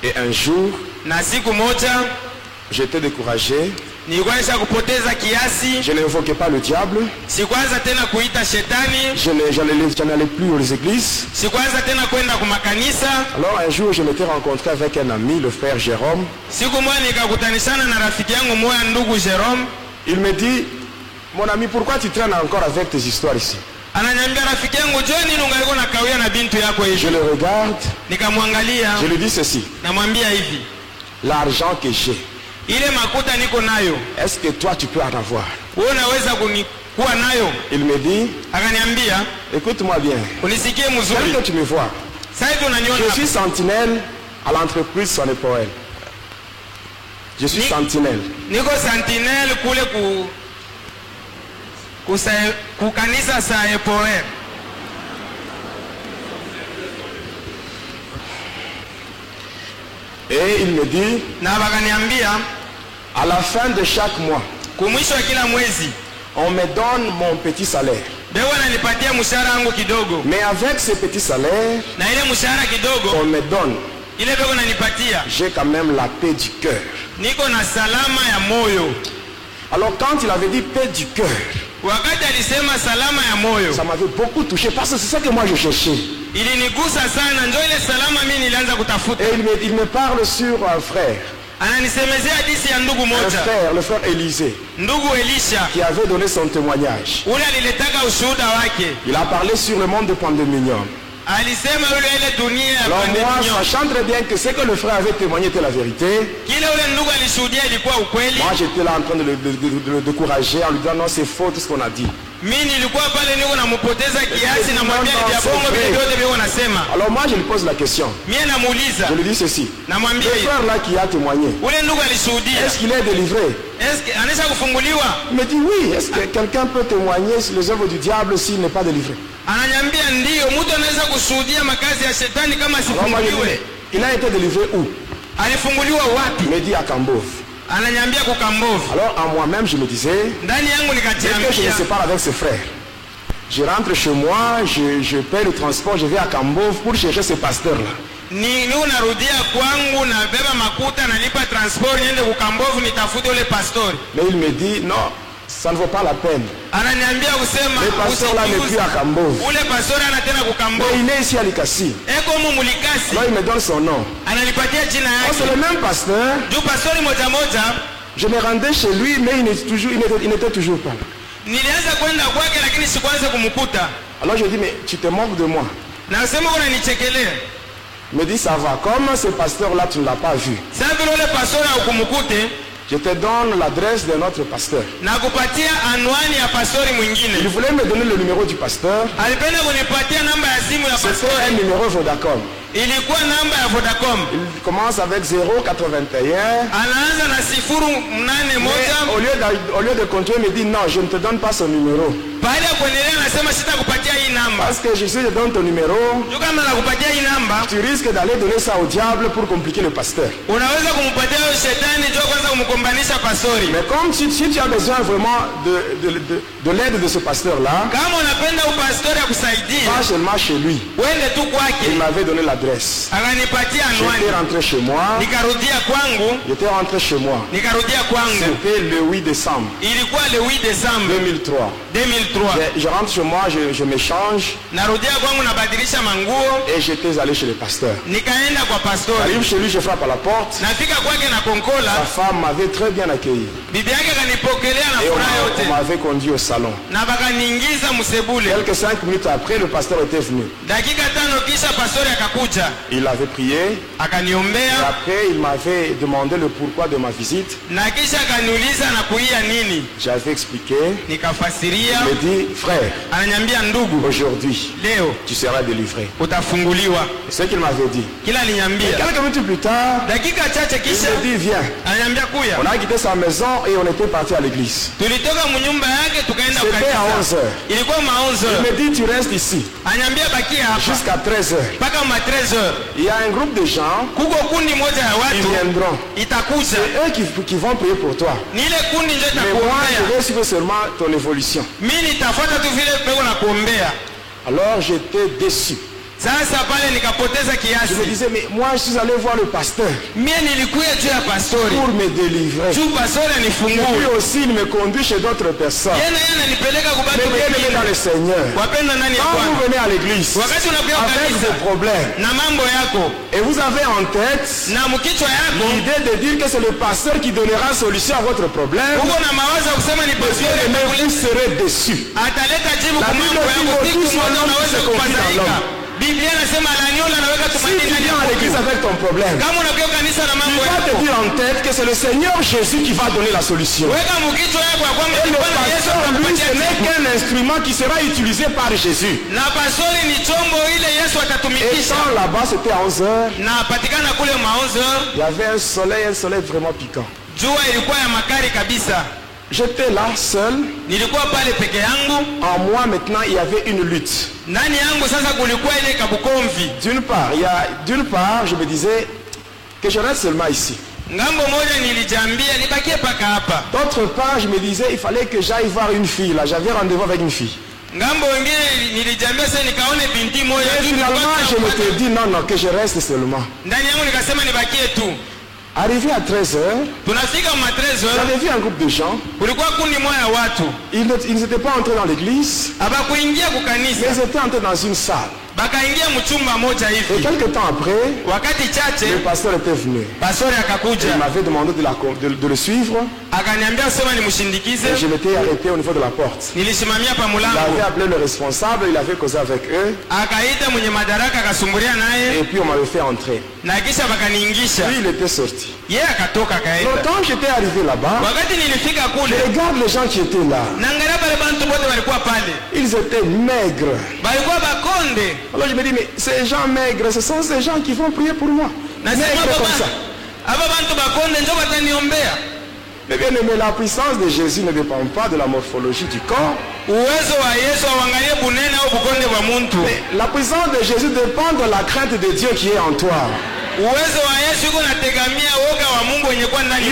Et un jour, Na siku moja j'étais découragé. nilikuwa nesha kupoteza kiasi. Je n'invoquais pas le diable. Sikwanza tena kuita shetani. Je n'allais plus aux églises. Sikwanza tena kwenda kumakanisa. Alors un jour, je m'étais rencontré avec un ami, le frère Jérôme. Siku moja nikakutanishana na rafiki yangu moja ndugu Jerome. Il me dit, mon ami, pourquoi tu traînes encore avec tes histoires ici? Ananiambia rafiki yangu John, nini ungalikuwa nakawia na bintu yako Je hivi? le regarde, Nikamwangalia, je lui dis ceci, namwambia hivi, l'argent que j'ai, ile makuta niko nayo, est-ce que toi tu peux en avoir? wewe unaweza kuwa nayo? Il me dit, Akaniambia, écoute-moi bien, unisikie tel mzuri. que tu me vois, Sasa hivi unaniona, je suis sentinelle à l'entreprise Soin Poel. Je suis sentinelle. niko sentinel kule ku kanisa sa Epoe. Et il me dit, na bakaniambia à la fin de chaque mois, kumwisho wa kila mwezi on me donne mon petit salaire. bego ananipatia mshahara wangu kidogo, Mais avec ce petit salaire na ile mshahara kidogo qu'on me donne, ile bego ananipatia j'ai quand même la paix du cœur. niko na salama ya moyo. Alors quand il avait dit paix du cœur, Wakati alisema salama ya moyo, ça m'avait beaucoup touché parce que c'est ça que moi je cherchais. ilinigusa sana, ndio ile salama mimi nilianza kutafuta. Et il me parle sur un frère, Ananisemezea hadithi ya ndugu moja, le frère Élisée, ndugu Elisha, qui avait donné son témoignage. ule aliletaka ushuhuda wake. Il a parlé sur le monde de Pandéminium. Alisema yule ile dunia ya Alors moi, pandemia, sachant très bien que ce que le frère avait témoigné était la vérité, kile ule ndugu alishuhudia ilikuwa ukweli. moi j'étais là en train de le décourager en lui disant non, c'est faux tout ce qu'on a dit. Mimi nilikuwa pale niko nampoteza kiasi, namwambia vya bongo vile vyote vile wanasema. Alors moi je lui pose la question, Mimi namuuliza, je lui dis ceci, namwambia le frère là qui a témoigné, ule ndugu alishuhudia, est-ce qu'il est délivré? eske anaweza kufunguliwa? Il me dit oui, est-ce que quelqu'un peut témoigner sur les œuvres du diable s'il n'est pas délivré? Ananiambia ndio, mtu anaweza kushuhudia makazi ya shetani kama Alors moi je lui asifunguliwe. dis, il a été délivré où? Alifunguliwa wapi? Il me dit à Kambov. Ananiambia kukambovu. Alors en moi-même je me disais, Ndani yangu dès que je me nikajiambia, sépare avec ce frère, je rentre chez moi, je paie le transport, je vais à Kambov pour chercher ce pasteur-là. ni unarudia kwangu, nabeba makuta, nalipa transport niende kukambovu nitafute ule pastori. Mais il me dit, non, ça ne vaut pas la peine. Ananiambia kusema Le pasteur là n'est plus à Kambov. ule pastori ana tena Mais kukambovu. il est ici à Likasi. Eko mu mulikasi. Alors il me donne son nom. Ananipatia jina Oh, c'est yake. le même pasteur. Juu pastori moja moja Je me rendais chez lui, mais il n'était toujours pas là. nilianza kwenda kwake, lakini sikuanza kumkuta. Alors je dis, mais tu te moques de moi. Nasema unanichekelea. Il me dit, ça va. Comme ce pasteur-là, tu ne l'as pas vu. Sasa vile ule pastori haukumkute, Je te donne l'adresse de notre pasteur. nakupatia anwani ya pastori Il mwingine. voulait me donner le numéro du pasteur. Alipenda kunipatia namba ya simu ya C'était un pastori. numéro Vodacom. Ilikuwa namba ya Vodacom. Il commence avec 081. Anaanza na 081. Mais au lieu de continuer, il me dit, non, je ne te donne pas son numéro. Baada ya kuendelea anasema sitakupatia hii namba. Parce que si je donne ton numéro, Juu kama nakupatia hii namba, tu risques d'aller donner ça au diable pour compliquer le pasteur. unaweza kumpatia huyo shetani juu kwanza kumkombanisha pastori. Mais comme si tu as besoin vraiment de l'aide de ce pasteur-là, Kama unapenda huyo pastori akusaidie, pas seulement chez lui. uende tu Il kwake. m'avait donné l'adresse. Akanipatia J'étais anwani. rentré chez moi. Nikarudia kwangu, J'étais rentré chez moi. nikarudia kwangu. C'était le 8 décembre Ilikuwa le 8 Desemba 2003. 2003. Je rentre chez moi, je m'échange Narudia kwangu, nabadilisha manguo, et j'étais allé chez le pasteur. nikaenda kwa pastori. J'arrive chez lui, je frappe à la porte. Nafika kwake na Sa konkola, femme m'avait très bien accueilli. bibi yake akanipokelea na Et furaha on yote, m'avait conduit au salon. na bakaniingiza msebule. Quelques 5 minutes après, le pasteur était venu. Dakika 5 kisha pastori akakuja Il avait prié. Et akaniombea, après, il m'avait demandé le pourquoi de ma visite. na kisha akaniuliza na kuia nini. J'avais expliqué. Nikafasiria, Il me dit, frère, ananiambia ndugu, aujourd'hui, leo tu seras délivré. utafunguliwa. C'est ce qu'il m'avait dit. Kila Et aliniambia. quelques minutes plus tard, Dakika chache il kisha me dit, viens. ananiambia kuya. On a quitté sa maison et on était parti à l'église. Tulitoka munyumba yake tukaenda C'était à 11 kanisa. heures. Ilikuwa ma 11 Il heures. me dit, tu restes ici Ananiambia bakia hapa jusqu'à 13 heures. mpaka ma 13 heures. Il y a un groupe de gens Kuko kundi moja ya qui watu viendront. itakuja. C'est eux qui vont prier pour toi. Ni ile kundi ndio Mais moi, je itakuombea. vais suivre seulement ton évolution. Mimi nitafuata tu vile peko na kuombea. Alors j'étais déçu. Sasa pale nikapoteza Je me kiasi. disais, mais moi je suis allé voir le pasteur Mimi nilikuja juu ya pastori. pour me délivrer. Juu pastori Lui anifungue. aussi, il me conduit chez d'autres personnes. Yeye ananipeleka kwa Mais watu bien aimé dans wengine. le Seigneur. Wapenda nani ya Quand vous Bwana? venez à l'église Wakati unakuja avec kanisa des problèmes na mambo yako et vous avez en tête na mkichwa yako l'idée de dire que c'est le pasteur qui donnera solution à votre problème, uko na mawazo ya kusema ni pastori mais vous serez déçu. ataleta jibu La kwa Bible mambo dit yako. aussi, Siku son moja homme unaweza se confie dans kufadhaika. l'homme. Biblia inasema alaniola anaweka Si tumaini tu ndani viens à yako. l'église avec ton problème, Kama unakuja kanisa na tu mambo vas te yako, dire en tête que c'est le Seigneur Jésus qui va donner la solution. weka mkichwa yako ya kwamba Et le Bwana Yesu pasteur, lui, atakupatia ce n'est jibu. qu'un instrument qui sera utilisé par Jésus. Na pastori ni chombo ile Yesu Et atatumikisha. quand là-bas, c'était à 11 heures, Na patikana kule maozo, il y avait un soleil vraiment piquant. jua ilikuwa ya makali kabisa. J'étais là seul. Nilikuwa pale peke yangu, En moi, maintenant, il y avait une lutte. ndani yangu sasa kulikuwa ile kabukomvi. D'une part, je me disais, que je reste seulement ici. Ngambo moja nilijambia nibakie paka hapa. D'autre part, je me disais, il fallait que j'aille voir une fille. Là, j'avais rendez-vous avec une fille. Ngambo wengine nilijambia sasa nikaone binti moja. Et finalement, je m'étais dit non, que je reste seulement. Ndani yangu nikasema nibakie tu. Arrivé à 13h, j'avais vu un groupe de gens. Ils n'étaient pas entrés dans l'église, mais ils étaient entrés dans une salle. Et quelques temps après, le pasteur était venu. Il m'avait demandé de le suivre. Et je m'étais arrêté au niveau de la porte. Il avait appelé le responsable, il avait causé avec eux. Et puis on m'avait fait entrer. Puis il était sorti. Quand j'étais arrivé là-bas, je regarde les gens qui étaient là. Ils étaient maigres. Alors je me dis, mais ces gens maigres, ce sont ces gens qui vont prier pour moi. Maigres comme ça. Mais bien aimé, la puissance de Jésus ne dépend pas de la morphologie du corps. Mais la puissance de Jésus dépend de la crainte de Dieu qui est en toi. Ils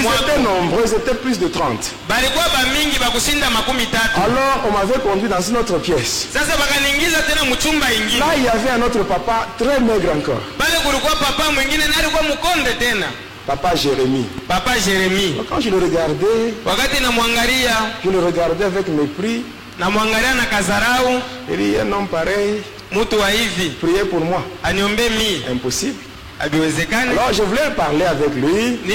étaient nombreux, ils étaient plus de 30. Alors on m'avait conduit dans une autre pièce. Là il y avait un autre papa très maigre encore. Papa Jérémie. Quand je le regardais, je le regardais avec mépris. Il dit un homme pareil, priez pour moi. Impossible. Alors je voulais parler avec lui. Et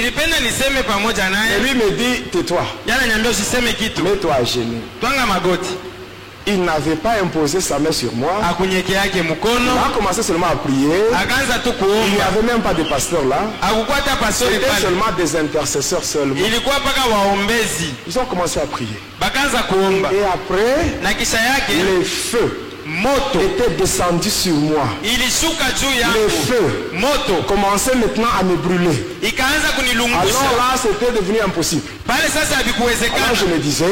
lui me dit, tais-toi. Mets-toi à genoux. Il n'avait pas imposé sa main sur moi. Il a commencé seulement à prier. Il n'y avait même pas de pasteur là. C'était seulement des intercesseurs seulement. Ils ont commencé à prier. Et après, les feux était descendu sur moi. Le feu commençait maintenant à me brûler. Alors là, c'était devenu impossible. Alors je me disais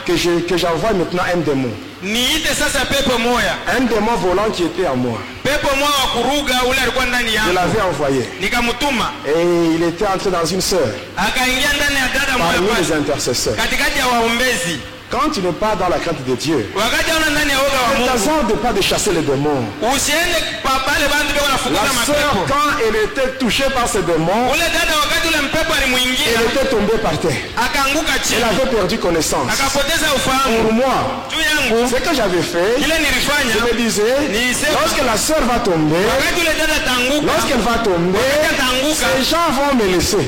que j'envoie maintenant un démon. Un démon volant qui était en moi. Je l'avais envoyé. Et il était entré dans une sœur. Parmi les intercesseurs. Quand tu n'es pas dans la crainte de Dieu, ne t'attends pas de chasser les démons. La sœur, quand elle était touchée par ces démons, elle était tombée par terre. Elle avait perdu connaissance. Pour moi, ce que j'avais fait, je me disais, lorsque la sœur va tomber, lorsqu'elle va tomber, ces gens vont me laisser.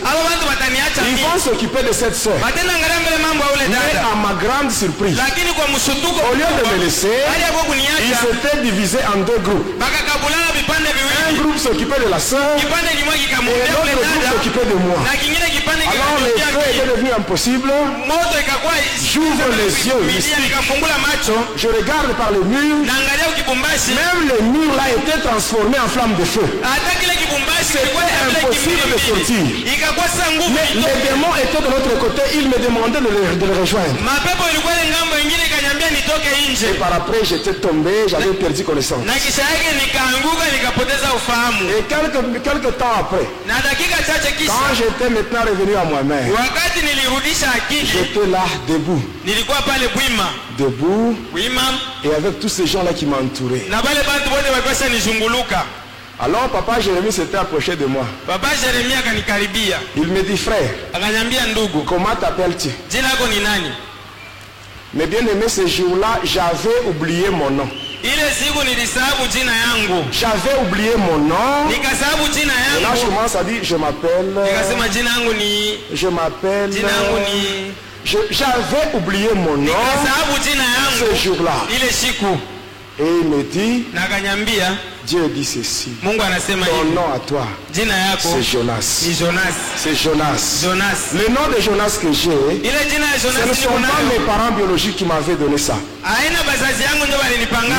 Ils vont s'occuper de cette sœur. Mais à ma grande surprise, au lieu de me laisser, ils s'étaient divisés en deux groupes. Un groupe s'occupait de la sœur et l'autre groupe s'occupait de moi. Alors le feu était devenu impossible. J'ouvre les yeux mystiques. Je regarde par le mur. Même le mur là était transformé en flamme de feu. C'était impossible de sortir. Mais les démons étaient de l'autre côté. Ils me demandaient de le rejoindre. Et par après j'étais tombé, j'avais perdu connaissance. Et quelques temps après, quand j'étais maintenant revenu à moi-même, j'étais là debout. Debout. Et avec tous ces gens-là qui m'entouraient. Alors papa Jérémie s'était approché de moi. Il me dit, frère, comment t'appelles-tu? Mais bien aimé, ce jour-là, j'avais oublié mon nom. J'avais oublié mon nom. Et là je commence à dire, je m'appelle. J'avais oublié mon nom ce jour-là. Et il me dit, Dieu dit ceci. Ton nom à toi, c'est Jonas. C'est Jonas. Le nom de Jonas que j'ai, ce ne sont pas mes parents biologiques qui m'avaient donné ça. Mais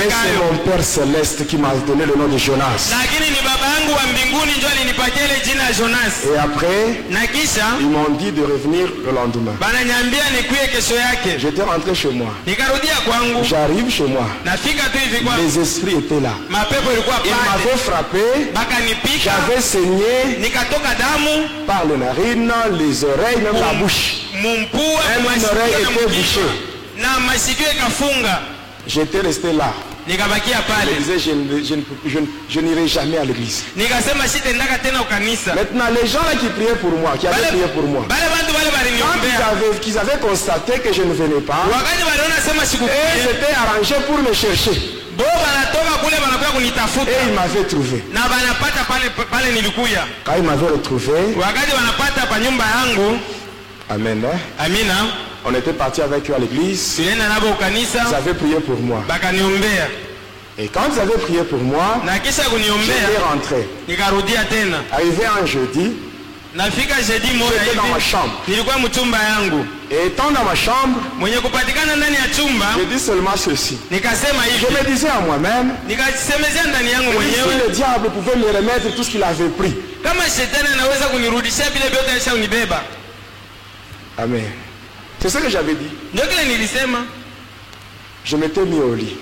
c'est mon Père Céleste qui m'a donné le nom de Jonas. Et après, ils m'ont dit de revenir le lendemain. J'étais rentré chez moi. J'arrive chez moi. Les esprits étaient là. Il m'avait frappé, bakanipika, j'avais saigné nikatoka damu par les narines, les oreilles, même la bouche. mumpua, Même une oreille était bouchée. na masikio ikafunga. J'étais resté là. Nikabakia Je pale. disais, je n'irai jamais à l'église. Nikasema sitaendaka tena ukanisa. Maintenant, les gens là qui priaient pour moi, qui avaient prié pour moi, Bale bantu bale quand baliniombea. qu'ils avaient constaté que je ne venais pas, Wakati baliona sema et sikukuja. s'étaient arrangés pour me chercher. Bo banatoka kule banakuja Et kunitafuta. ils m'avaient trouvé. Na banapata pale nilikuya. Quand ils m'avaient retrouvé, Wakati wanapata pa nyumba yangu, amen, hein, amina, on était parti avec eux à l'église. tulienda nabo Ils kanisa, avaient prié pour moi. bakaniombea. Et quand ils avaient prié pour moi, Na kisha j'étais kuniombea, rentré. nikarudia tena. Arrivé un jeudi, Nafika jeudi moja j'étais dans ma hivi, chambre. nilikuwa mchumba yangu. Et étant dans ma chambre, Mwenye kupatikana ndani ya chumba, j'ai dit seulement ceci. nikasema Je hivi, me disais à moi-même, nikasemezea ndani yangu si mwenyewe, le diable pouvait me remettre tout ce qu'il avait pris. kama shetani anaweza kunirudishia vile vyote alishaunibeba. Amen. C'est ce que j'avais dit. Ndio kile nilisema. Je m'étais mis au lit.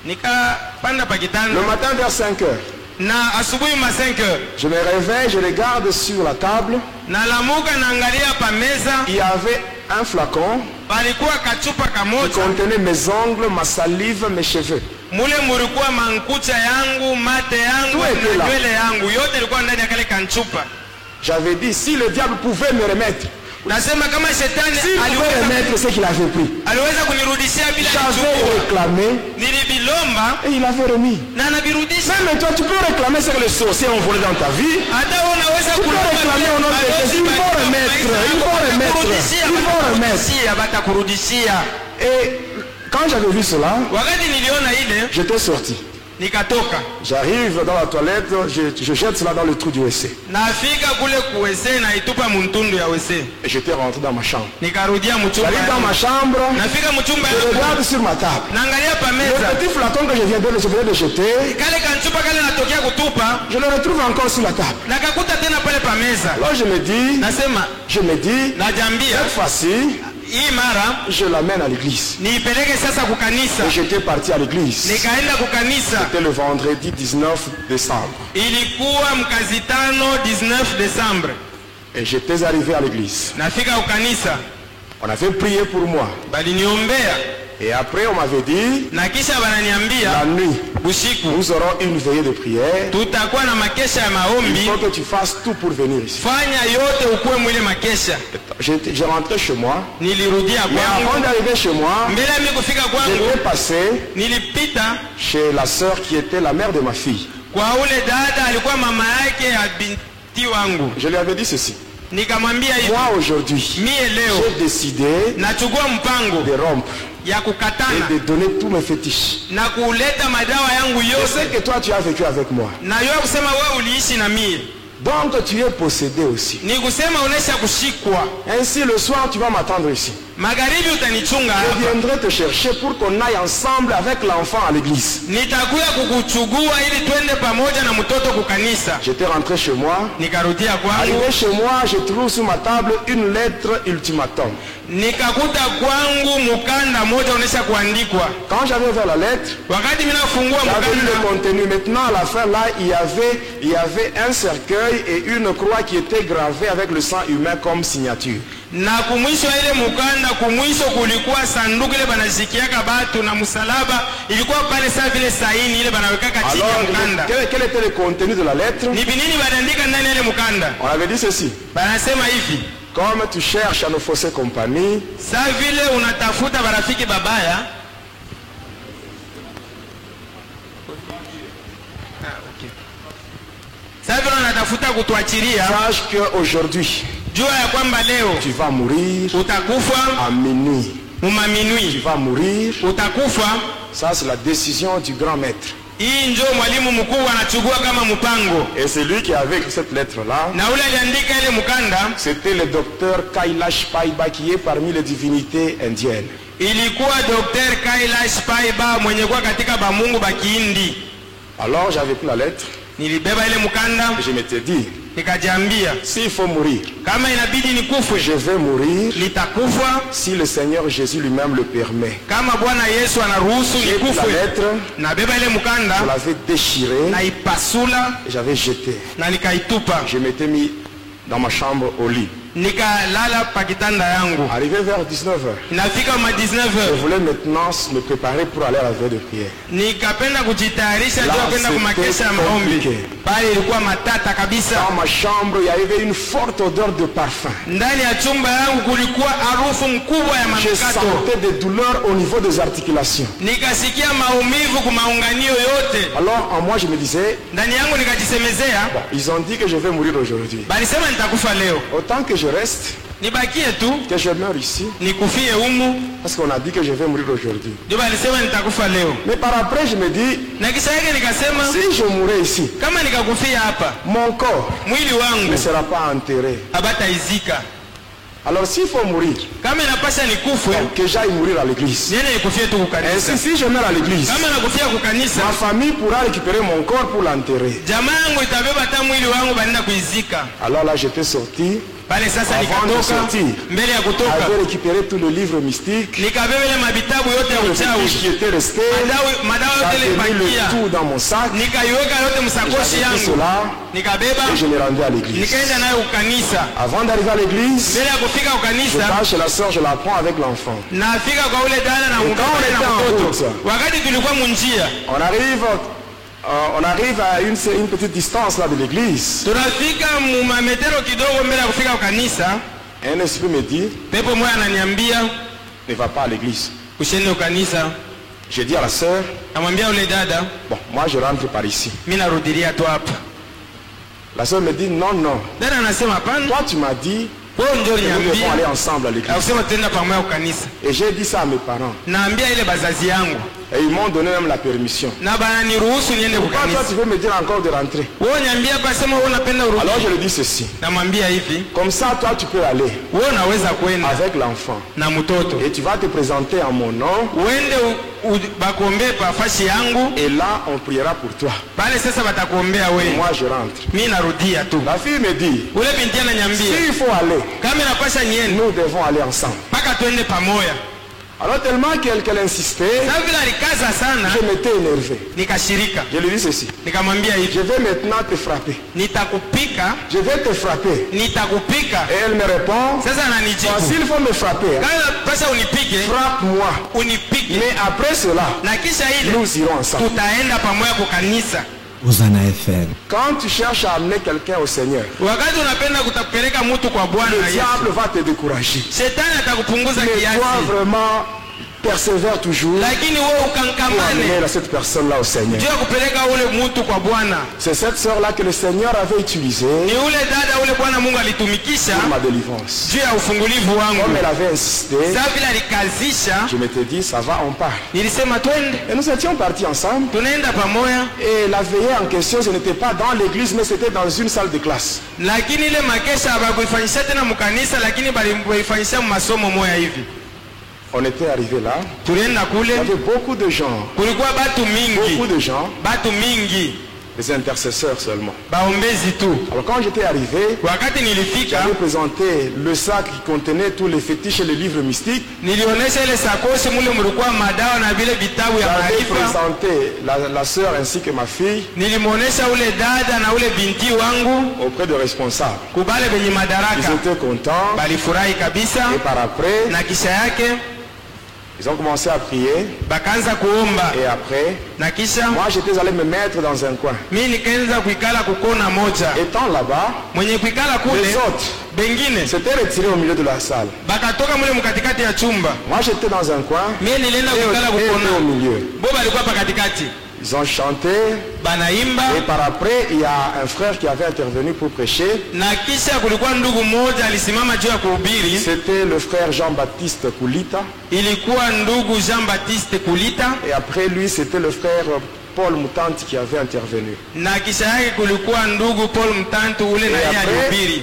Nikapanda pa Le kitanda matin vers 5 heures, na asubuhi ma 5 heures je me réveille, je regarde sur la table. nalamuka naangalia pa meza, Il y avait un flacon palikuwa kachupa qui kamoja, contenait mes ongles, ma salive, mes cheveux. mule mulikuwa mankucha yangu, mate yangu Tout était na là. nywele yangu, yote ilikuwa ndani ya kale kanchupa. J'avais dit, si le diable pouvait me remettre, Nasema kama shetani s'il pouvait aliweza, remettre ce qu'il avait pris, aliweza kunirudishia bila j'avais kuchukua, réclamé nilivilomba et il avait remis. na anavirudisha. Même toi, tu peux réclamer ce que les sorciers ont volé dans ta vie. Hata wewe unaweza Tu peux réclamer au nom de Jésus. Il faut remettre, il faut remettre, il faut remettre. batakurudishia. Et quand j'avais vu cela, Wakati niliona ile, j'étais sorti. nikatoka. J'arrive dans la toilette, je jette cela dans le trou du WC. Nafika kule kuwese na itupa muntundu ya wese. Et j'étais rentré dans ma chambre. Nikarudia mchumba. J'arrive dans ma chambre, Nafika mchumba je yangu. regarde sur ma table. Naangalia pa Le meza. petit flacon que je venais de jeter, Kale kanchupa kale natokea kutupa, je le retrouve encore sur la table. nakakuta tena pale pa meza. Alors je me dis, Nasema, najambia, cette fois-ci, hii mara je l'amène à l'église. niipeleke sasa kukanisa. Et j'étais parti à l'église. Nikaenda kukanisa. C'était le vendredi 19 décembre. Ilikuwa mkazi tano 19 Desembre. Et j'étais arrivé à l'église. Nafika kukanisa, On avait prié pour moi. baliniombea Et après, on m'avait dit, na kisha bananiambia la nuit, usiku nous aurons une veillée de prière. tutakuwa na makesha ya Il maombi. faut que tu fasses tout pour venir ici. Fanya yote ukuwe mwile makesha. J'ai rentré chez moi. Nilirudia Mais avant kwangu, d'arriver chez moi, mbele ya mimi kufika kwangu j'étais passé nilipita chez la sœur qui était la mère de ma fille. kwa ule dada alikuwa mama yake ya binti wangu. Je lui avais dit ceci. Nikamwambia hivi, Moi, aujourd'hui, mie leo j'ai décidé nachukua mpango de rompre ya et kukatana de donner tous mes fétiches. na kuleta madawa yangu Je sais yote, que toi, tu as vécu avec moi. na yote kusema wewe uliishi na mie, Donc, tu es possédé aussi. ni kusema unaisha kushikwa. Ainsi, le soir, tu vas m'attendre ici. Magharibi utanichunga Je hapa, viendrai te chercher pour qu'on aille ensemble avec l'enfant à l'église. nitakuya kukuchugua ili twende pamoja na mtoto kukanisa. J'étais rentré chez moi. Nikarudia kwangu, Arrivé chez moi, je trouve sur ma table une lettre ultimatum. nikakuta kwangu mukanda moja unaisha kuandikwa. Quand j'avais ouvert la lettre, Wakati mimi nafungua j'avais lu le mukanda, contenu. Maintenant, à la fin, là, il y avait un cercueil et une croix qui était gravée avec le sang humain comme signature. na kumwisho ile mukanda, kumwisho kulikuwa sanduku ile banashikiaka batu na msalaba ilikuwa pale, saa vile saini ile banawekaka chini ya Alors, mukanda. quel était le contenu de la lettre? Ni binini banaandika ndani ya ile mukanda? On avait dit ceci. Banasema hivi, Comme tu cherches à nous fausser compagnie, saa vile unatafuta barafiki babaya, saa vile unatafuta kutuachilia, sache qu'aujourd'hui, jua ya kwamba leo tu vas mourir utakufa à minuit. Tu mumaminui, vas mourir. utakufa. Ça, c'est la décision du grand maître. Hii njo mwalimu mkuu anachukua kama mpango, Et c'est lui qui avait écrit cette lettre-là. na ule aliandika ile mukanda C'était le docteur Kailash Paiba qui est parmi les divinités indiennes. ilikuwa Dr. Kailash Paiba mwenye kuwa katika bamungu bakihindi. Alors j'avais pris la lettre, nilibeba ile mkanda, Je m'étais dit, nikajiambia s'il faut mourir, kama inabidi nikufe je vais mourir nitakufa, si le Seigneur Jésus lui-même le permet. kama Bwana Yesu anaruhusu J'ai pris la nikufe. lettre, Nabeba ile je mkanda, l'avais déchirée naipasula et j'avais jeté. na nikaitupa, Je m'étais mis dans ma chambre au lit. nikalala pa kitanda yangu. Arrivé vers 19h, Inafika ma je 19h, voulais maintenant me préparer pour aller à la veille de prière. nikapenda kujitayarisha La juu ya kwenda kumakesha ya maombi. compliqué. Pale ilikuwa matata kabisa. Dans ma chambre, il y avait une forte odeur de parfum. Ndani ya chumba yangu kulikuwa harufu mkubwa ya Je manukato. sentais des douleurs au niveau des articulations. Nikasikia maumivu kwa maunganio yote. Alors en moi, je me disais, Ndani yangu nikajisemezea, bon, ils ont dit que je vais mourir aujourd'hui. balisema nitakufa leo. Autant que je reste, Nibakie tu, que je meure ici, nikufie humu. parce qu'on a dit que je vais mourir aujourd'hui. Ndio balisema nitakufa leo. Mais par après, je me dis, Na kisha yake nikasema, si je mourais ici, kama nikakufia hapa, mon corps mwili wangu ne sera pas enterré. habataizika. Alors s'il faut mourir, Kama inapasha nikufe, que j'aille mourir à l'église. niende nikufie tu kukanisa. Ainsi, si je meurs à l'église, Kama nakufia kukanisa, ma famille pourra récupérer mon corps pour l'enterrer. jamaa yangu itabeba hata mwili wangu banenda kuizika. Alors là, j'étais sorti, Pale sasa Avant de nikatoka, sortir, mbele ya kutoka j'avais récupéré tous les livres mystiques, nikabeba ile mabitabu yote ya le fétiche uchawi, qui était resté, madawa yote j'avais mis le ilipakia, tout dans mon sac, nikaiweka yote msakoshi j'avais pris yangu, cela nikabeba et je l'ai rendu à l'église. nikaenda nayo ukanisa. Avant d'arriver à l'église, Mbele ya kufika je ukanisa, passe chez la soeur, je la prends avec l'enfant. nafika kwa ule dada na Quand on mbele était na en mtoto. route, Wakati tulikuwa munjia, On arrive à une petite distance là de l'église. tunafika mumametero kidogo mbele ya kufika ukanisa, Un esprit me dit, pepo moja ananiambia ne va pas à l'église. usiende ukanisa. J'ai dit à la sœur, Namwambia ule dada, bon, moi je rentre par ici. mimi narudilia tu hapa. La sœur me dit, non, non. Dada anasema hapana, Toi tu m'as dit wewe ndio que nous devons aller uliniambia ensemble à l'église. akusema tuenda pamoja ukanisa. Et j'ai dit ça à mes parents. Naambia ile bazazi yangu Et ils m'ont donné même la permission. na bananiruhusu niende Pourquoi toi kukanisa. tu veux me dire encore de rentrer? Wewe niambia hapa, sema wewe unapenda urudi. Alors je lui dis ceci. Namwambia hivi, Comme ça toi tu peux aller wewe unaweza kwenda avec l'enfant. na mtoto Et tu vas te présenter en mon nom. uende bakuombee pa fashi yangu, Et là on priera pour toi. pale sasa batakuombea wewe. Moi je rentre. Mimi narudia tu. La fille me dit, Ule binti ananiambia s'il faut aller, kama inapasha niende nous devons aller ensemble. mpaka tuende pamoja. Alors tellement qu'elle insistait, Sasa vile alikaza sana, je m'étais énervé. nikashirika, Je lui dis ceci. nikamwambia Je hivi, vais maintenant te frapper. nitakupika, Je vais te frapper. nitakupika. Et elle me répond, Sasa bon, ananijibu, s'il faut me frapper, hein, kama inapasha unipike, frappe-moi. unipike, Mais après cela, na kisha ile nous irons ensemble. tutaenda pamoja kukanisa. Hosanna FM. Quand tu cherches à amener quelqu'un au Seigneur, Wakati unapenda kutapeleka mtu kwa Bwana le Yesu, diable va te décourager. shetani atakupunguza Mais toi kiasi, vraiment, persévère toujours lakini wewe pour ukankamane amener cette personne-là au Seigneur. juu ya kupeleka ule mtu kwa Bwana. C'est cette sœur-là que le Seigneur avait utilisée Ni ule dada ule Bwana Mungu alitumikisha pour ma délivrance. juu ya ufungulivu Comme wangu. elle avait insisté, Sasa vile alikazisha, je m'étais dit, ça va, on part. nilisema twende, Et nous étions partis ensemble. tunaenda pamoja, Et la veillée en question, ce n'était pas dans l'église, mais c'était dans une salle de classe. lakini ile makesha habakuifanyisha tena mkanisa, lakini balifanyisha masomo moya hivi. On était arrivé là. Tulienda Il y kule, avait beaucoup de gens. kulikuwa batu Beaucoup mingi, de gens. batu mingi, Des intercesseurs seulement. baombezi tu. Alors quand j'étais arrivé, Wakati nilifika, j'avais présenté le sac qui contenait tous les fétiches et les livres mystiques. nilionyesha ile sakoshi mule mulikuwa madawa na vile vitabu ya J'avais maarifa. présenté la sœur ainsi que ma fille Nilimwonyesha ule dada na ule binti wangu auprès de responsables. kubale benye Ils madaraka, étaient contents. balifurahi kabisa, Et par après, na kisha yake ils ont commencé à prier. bakaanza kuomba, Et après, na kisha moi j'étais allé me mettre dans un coin. mimi nikaanza kuikala kukona moja. Étant là-bas, Mwenye kuikala les kule autres bengine s'étaient retirés au milieu de la salle. bakatoka mule mkatikati ya chumba, Moi j'étais dans un coin mimi nilienda et kuikala eux étaient au kukona, milieu. bo balikuwa pa katikati Ils ont chanté. banaimba, Et par après, il y a un frère qui avait intervenu pour prêcher. na kisha kulikuwa ndugu mmoja alisimama juu ya kuhubiri. C'était le frère Jean-Baptiste Koulita. Ilikuwa ndugu Jean-Baptiste Kulita, Et après lui, c'était le frère Paul Moutanti qui avait intervenu. na kisha yake kulikuwa ndugu Paul Mtantu ule na Et yeye après, alihubiri.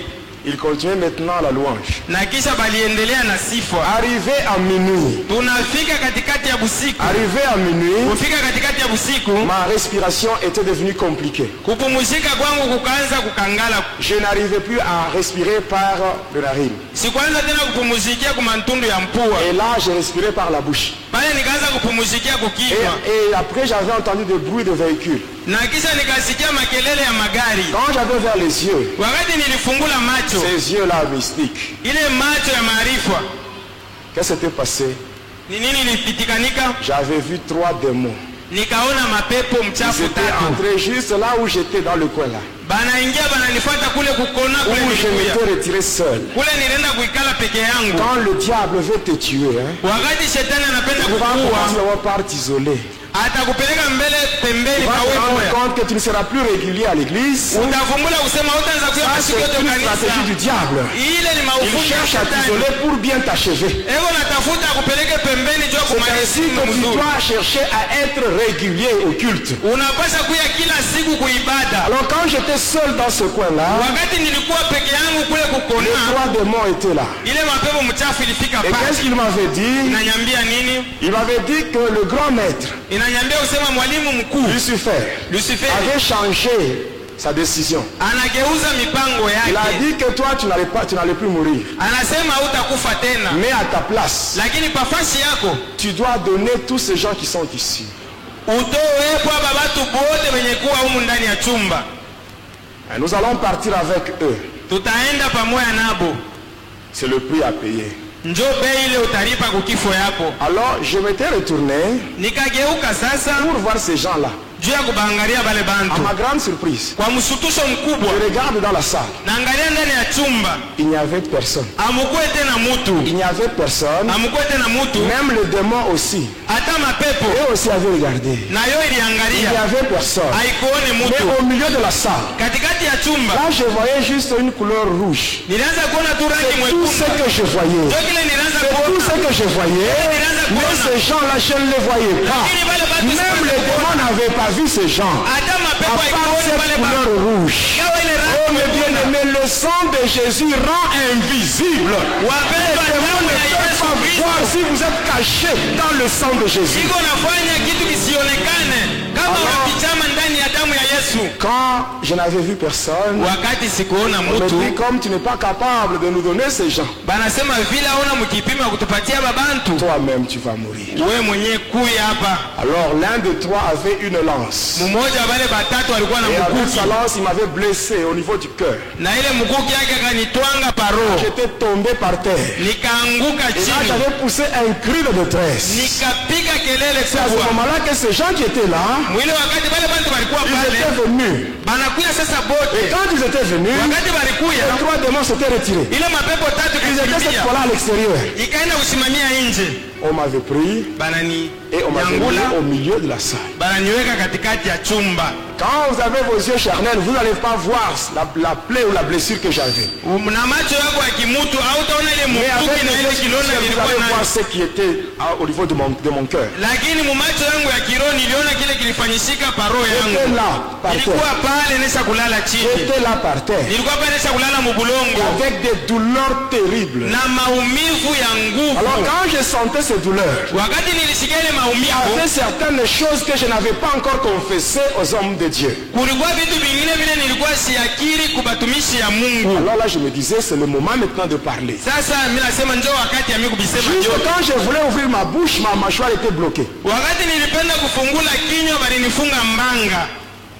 Il continuait maintenant la louange. na kisha baliendelea na sifa. Arrivé à minuit. Tunafika katikati ya busiku. Arrivé à minuit. Kufika katikati ya busiku, Ma respiration était devenue compliquée. kupumuzika kwangu kukaanza kukangala. Je n'arrivais plus à respirer par le narine. Sikuanza tena kupumuzikia kwa mantundu ya mpua. Et là, j'ai respiré par la bouche. Pale nikaanza kupumuzikia kukinywa. Et après, j'avais entendu des bruits de véhicules. Na kisha nikasikia makelele ya magari. Quand j'avais ouvert les yeux, Wakati nilifungula macho, ces yeux-là mystiques, ile macho ya maarifa, qu'est-ce qui s'était passé? ni nini ilipitikanika? J'avais vu 3 démons. Nikaona mapepo Ils mchafu étaient tatu. entrés juste là où j'étais dans le coin là. Banaingia bananifuata kule kukona Où kule je nilikuya. m'étais retiré seul. Kule nilienda kuikala peke yangu. Quand le diable veut te tuer, hein, Wakati shetani anapenda tu vas commencer kukuua, d'abord par t'isoler. atakupeleka mbele pembeni Tu vas pa te wewe. rendre compte que tu ne seras plus régulier à l'église. Utavumbula kusema utaanza kuya Ça, masiku c'est yote une stratégie kanisa. du diable. Ile ni Il maufundi ya cherche à shetani. t'isoler pour bien t'achever. Ego natafuta akupeleke pembeni jua C'est ainsi kumaliza que tu mzuri. dois chercher à être régulier au culte. Unapasha kuya kila siku kuibada. Alors quand j'étais seul dans ce coin-là, Wakati nilikuwa peke yangu kule les kukona, 3 démons étaient là. ile mapepo mchafu ilifika Et qu'est-ce pale. qu'il m'avait dit? Inanyambia nini? Il m'avait dit que le grand maître, Inanyambia kusema mwalimu mkuu Lucifer, Lucifer avait changé sa décision. anageuza mipango Il a yake. dit que toi, tu n'allais plus mourir. Anasema hutakufa tena, Mais à ta place, lakini pafasi yako tu dois donner tous ces gens qui sont ici. utowepo aba batu bote wenye kuwa humu ndani ya chumba. Et nous allons partir avec eux. Tutaenda pamoja nabo, C'est le prix à payer. njo bei ile utalipa kukifo yako. Alors, je m'étais retourné Nikageuka sasa pour voir ces gens-là. juu ya kubaangalia bale À bantu. ma grande surprise, Kwa msutusho mkubwa, je regarde dans la salle. naangalia ndani ya chumba, Il n'y avait personne. amukwe tena mutu, Il n'y avait personne. amukwe tena mutu, Même le démon aussi. hata mapepo Eux aussi avaient regardé. nayo Il n'y iliangalia, avait personne. haikuone Mais mutu. au milieu de la salle, Katikati ya chumba là, je voyais juste une couleur rouge. nilianza kuona tu rangi C'est tout ce mwekundu, que je voyais. ndio kile nilianza C'est tout ce kuona. que je voyais. Mais ces gens-là, je ne les voyais pas. Lakini wale batu Même les démons n'avaient pas vu ces gens. hata À mapepo part haikuone cette pale couleur batu. rouge. Ikawa ile Oh rangi mes mwekundu. bien-aimés, le sang de Jésus rend invisible. Wapendwa, Les démons damu ne ya peuvent Yesu pas Kristo voir si vous êtes caché dans le sang de Jésus. iko nafanya kitu kisionekane kama Alors- unapichama ndani ya damu ya Yesu. Quand je n'avais vu personne, Wakati sikuona on me dit mutu, comme tu n'es pas capable de nous donner ces gens, banasema vile aona mkipima kutupatia babantu, toi-même tu vas mourir. wewe mwenyewe kuya hapa. Alors l'un de toi avait une lance. Mmoja wale batatu walikuwa na Et avec mkuki sa lance, il m'avait blessé au niveau du cœur. na ile mkuki yake akanitwanga paro, J'étais tombé par terre. nikaanguka Et là, chini, j'avais poussé un cri de détresse. nikapiga kelele C'est à ce kubwa. moment-là que ces gens qui étaient là, Mwile wakati wale bantu walikuwa ils étaient pale venus. banakuya sasa Et bote, quand ils étaient venus, wakati walikuya les 3 démons s'étaient retirés. ile mapepo tatu Ils étaient cette kakimbia fois-là à l'extérieur. ikaenda kusimamia nje, On m'avait pris banani et on m'avait mis nyangula, au milieu de la salle. bananiweka katikati ya chumba. Quand vous avez vos yeux charnels, vous n'allez pas voir la plaie ou la blessure que j'avais. Na macho yako ya kimutu au utaona ile Mais avec mkuki na les ile yeux kilona spirituels, vous ilikuwa allez voir nayo, ce qui était au niveau de mon cœur. lakini mu macho yangu ya kiroho niliona kile kilifanyishika paro J'étais yangu. là, par Nilikuwa terre. pale nesha kulala chini, J'étais là par terre. nilikuwa pale nesha kulala mubulongo Avec des douleurs terribles. na maumivu ya Alors nguvu. quand je sentais ces douleurs, Wakati nilisikia ile il y maumivu, avait certaines choses que je n'avais pas encore confessées aux hommes de Dieu. kulikuwa vitu vingine vile nilikuwa siakiri kubatumishi ya Mungu. Alors là, je me disais, c'est le moment maintenant de parler. Sasa mimi nasema njoo wakati ya mimi kubisema Juste yote. quand je voulais ouvrir ma bouche, ma mâchoire était bloquée. Wakati nilipenda kufungula kinywa balinifunga mbanga,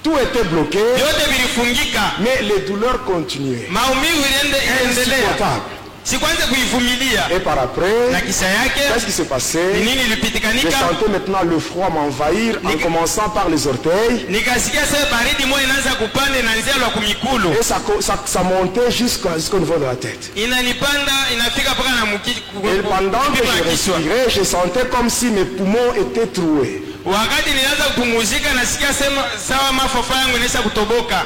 Tout était bloqué, yote vilifungika, mais les douleurs continuaient. maumivu iliendelea, Insupportable. sikwanza kuivumilia. Et par après, Na kisha yake qu'est-ce qui s'est ni passé? nini Je ilipitikanika? sentais maintenant le froid m'envahir en commençant par les orteils. Nikasikia sasa baridi moyo inaanza kupanda, inaanzia lwa kumikulu, Et ça montait jusqu'au niveau de la tête. inanipanda inafika mpaka na Et pendant que je respirais, je sentais comme si mes poumons étaient troués. Wakati nilianza kupumuzika, nasikia sema sawa mafofa yangu inaisha kutoboka,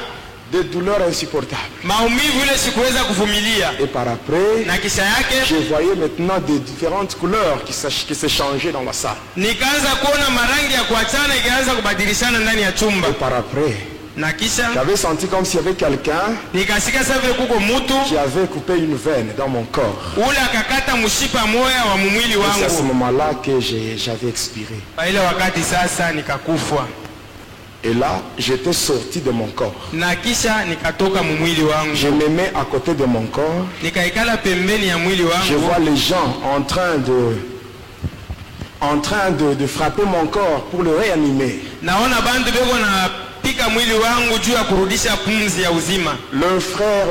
Des douleurs insupportables. maumivu ile sikuweza kuvumilia. Et par après, Na kisha yake je voyais maintenant des différentes couleurs qui se changeaient dans la salle. nikaanza kuona marangi ya kuachana ikaanza kubadilishana ndani ya chumba. Et par après, na kisha J'avais senti comme s'il y avait quelqu'un nikasikia sasa vile kuko mtu qui avait coupé une veine dans mon corps. ule akakata mshipa moya wa mwili Et c'est à ce wangu. moment-là que j'avais expiré. Kwa ile wakati sasa nikakufa Et là, j'étais sorti de mon corps. na kisha nikatoka mwili Je wangu, me mets à côté de mon corps. nikaikala pembeni ya mwili Je vois wangu, les gens en train de frapper mon corps pour le réanimer. naona bandu beko na pika mwili wangu juu ya kurudisha pumzi ya uzima. Le frère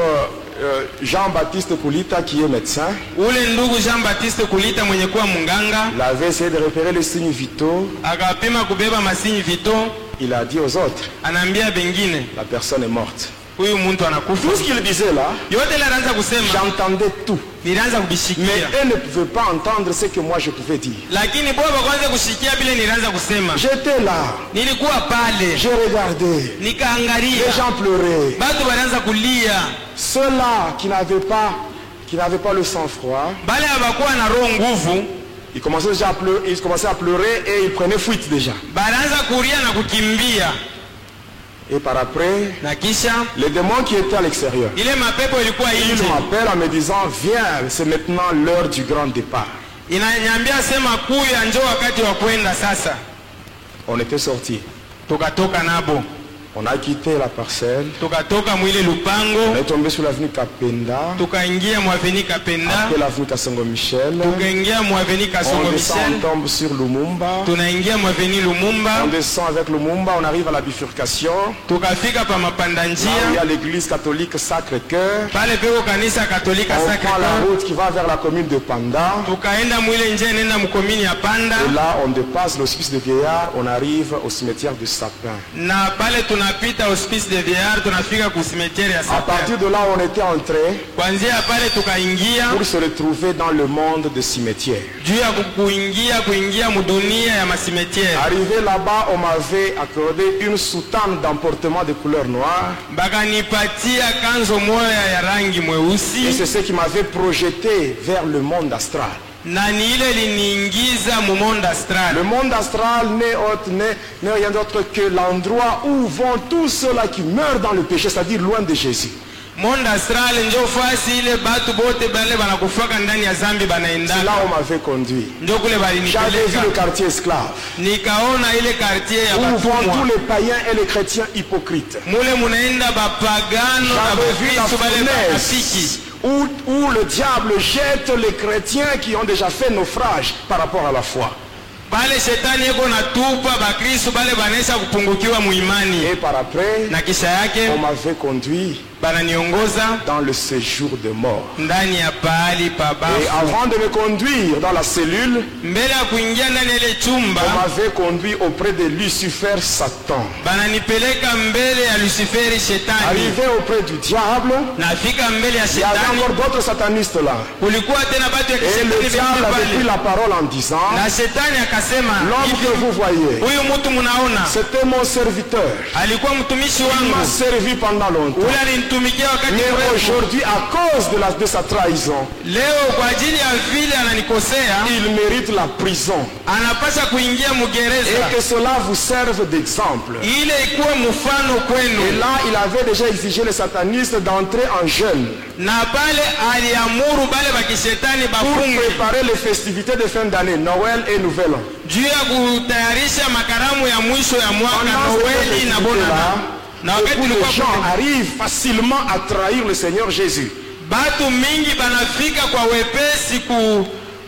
Jean-Baptiste Koulita, qui est médecin, Ule ndugu Jean-Baptiste Kulita mwenye kuwa munganga il avait essayé de repérer les signes vitaux. akapima kubeba masini vito, Il a dit aux autres, anaambia bengine la personne est morte. huyu mtu anakufa. Tout ce qu'il disait là, Yote ile anaanza kusema j'entendais tout. nilianza Mais kubishikia, eux ne pouvaient pas entendre ce que moi je pouvais dire. lakini baba kwanza kushikia vile nilianza kusema. J'étais là, Nilikuwa pale j'ai regardé, les nikaangalia, gens pleuraient. batu walianza kulia, Ceux-là qui n'avaient pas le sang-froid, bale habakuwa na roho nguvu, ils commençaient déjà à pleurer, ils commençaient à pleurer et ils prenaient fuite déjà. banaanza kulia na kukimbia, Et par après, na kisha les démons qui étaient à l'extérieur, ile mapepo ilikuwa ils nje m'appellent en me disant, viens, c'est maintenant l'heure du grand départ. inanyambia sema kuya njoo wakati wa kwenda sasa. On était sortis. Tukatoka nabo, On a quitté la parcelle. tukatoka mwile On lupango, est tombé sur l'avenue Kapenda, tukaingia mwaveni Kapenda, après l'avenue Kasongo Michel. tukaingia mwaveni Kasongo On descend, Michel, on tombe sur Lumumba. tunaingia mwaveni On Lumumba, descend avec Lumumba, on arrive à la bifurcation. tukafika pa mapanda Là où il y njia, a l'église catholique Sacré-Cœur. pale peko kanisa Katolika On Sacre prend la Cœur, route qui va vers la commune de Panda. tukaenda mwile njia nenda mkomini ya Panda, Et là, on dépasse l'hospice de vieillard, on arrive au cimetière de Sapin. na pale tunapita hospice de vieillard, tunafika kusimetiere ya À Sapin. partir de là, on était entré Kwanzia pale tukaingia pour se retrouver dans le monde des cimetières. juu ya kuingia mudunia ya masimetiere. Arrivé là-bas, on m'avait accordé une soutane d'emportement de couleur noire. Bakanipatia kanzo moya ya rangi Et mweusi, c'est ce qui m'avait projeté vers le monde astral. na ni ile liniingiza mu monde astral. Le monde astral n'est rien d'autre que l'endroit où vont tous ceux-là qui meurent dans le péché, c'est-à-dire loin de Jésus. Monde astral njo fasi ile batu bote bale banakufaka ndani ya zambi C'est là banaendaka, où on m'avait conduit. njo kule J'avais vu le balinipeleka, quartier esclave, nikaona ile quartier ya où vont tous batumwa, les païens et les chrétiens hypocrites. mule munaenda bapagano na J'avais vu la bakristu bale bakafiki, fournaise où le diable jette les chrétiens qui ont déjà fait naufrage par rapport à la foi. pale shetani yeko natupa bakristu bale banaisha kupungukiwa muimani, Et par après, na kisha yake on m'avait conduit bananiongoza dans le séjour de mort. ndani ya pahali pa Et bafu. avant de me conduire dans la cellule, Mbele ya kuingia ndani ya ile on chumba, m'avait conduit auprès de Lucifer Satan. bananipeleka mbele ya Luciferi shetani. Arrivé auprès du diable, Nafika mbele ya il y avait shetani, encore d'autres satanistes là. kulikuwa tena batu ya Et le kishetani diable avait pris pale, la parole en disant, na shetani akasema l'homme que hivi, vous voyez, huyu mtu munaona c'était mon serviteur. alikuwa mtumishi Il m'a wangu, servi pendant longtemps. ule alinitumikia wakati Mais mrefu. aujourd'hui, à cause de sa trahison, Leo kwa ajili ya vile ananikosea, il mérite la prison. anapasha kuingia Et mugereza, que cela vous serve d'exemple. ile ikuwe mfano Et kwenu. là, il avait déjà exigé les satanistes d'entrer en jeûne Na pale aliamuru bale bakishetani pour bafunge préparer les festivités de fin d'année, Noël et Nouvel An. juu ya kutayarisha makaramu ya mwisho ya mwaka Pendant ces Noeli na Bonana. festivités-là, Na wakati beaucoup de tulikuwa gens kule, arrivent facilement à trahir le Seigneur Jésus. batu mingi banafika kwa wepesi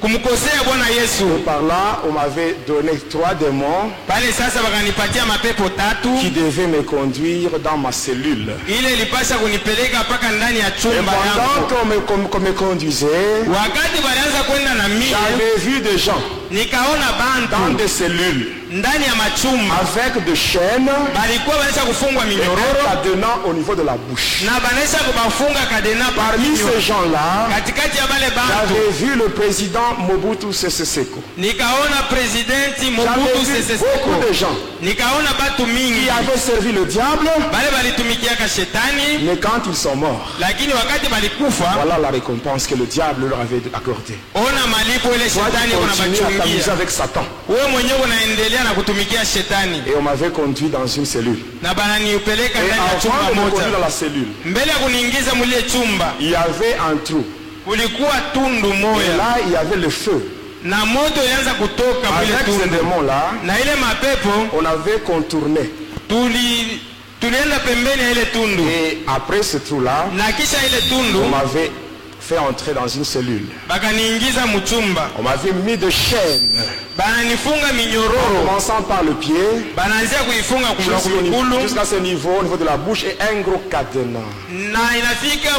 kumkosea Bwana Yesu. Et par là, on m'avait donné 3 démons Pale sasa bakanipatia mapepo tatu, qui devaient me conduire dans ma cellule. ile ilipasha kunipeleka mpaka ndani ya Et chumba yangu. pendant qu'on me conduisait, Wakati balianza kwenda na mimi, j'avais vu des gens nikaona dans bantu des cellules ndani ya machumba avec des chaînes balikuwa banaisha kufungwa et un minyororo cadenas au niveau de la bouche. na banaisha kubafunga kadena pa Parmi kinywa. ces gens-là, Katikati ya bale bantu j'avais vu le président Mobutu Sese Seko. nikaona presidenti J'avais Mobutu vu Sese beaucoup Seko, de gens nikaona batu mingi qui avaient servi le diable, bale balitumikiaka shetani, mais quand ils sont morts, lakini wakati balikufa voilà la récompense que le diable leur avait accordée. ona malipo ile Toi, shetani tu kuna continues à t'amuser bachungia. avec Satan. Wewe mwenyewe unaendelea na kutumikia shetani. Et on m'avait conduit dans une cellule. Na bana niupeleka Et ndani ya avant chumba de me conduire moja. dans la cellule, Mbele ya kuniingiza mule chumba, il y avait un trou. kulikuwa tundu Et moja. là, il y avait le feu. Na moto ilianza kutoka mule Avec ces tundu. démons-là, Na ile mapepo on avait contourné. tulienda pembeni ya ile tundu. Et après ce trou-là, Na kisha ile tundu on m'avait fait entrer dans une cellule. bakaniingiza mchumba. On m'avait mis de chaînes. Bananifunga En minyororo. commençant par le pied, Banaanzia kuifunga kumikulu. jusqu'à ce niveau, au niveau de la bouche, et un gros cadenas. Na inafika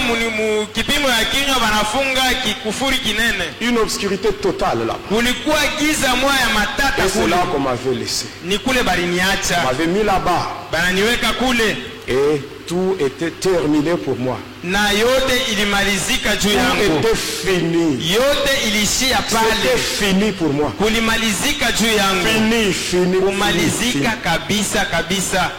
kipimo ya kinywa banafunga kikufuri kinene. Une obscurité totale là. Kulikuwa giza moya ya matata Et c'est kule. là qu'on m'avait laissé. Ni kule On baliniacha. m'avait mis là-bas. Bananiweka kule. Et tout était terminé pour moi. Na yote ilimalizika juu Tout yangu. était fini. Yote ilishia C'était pale. fini pour moi. Kulimalizika juu yangu. Fini, fini. Kumalizika kabisa kabisa.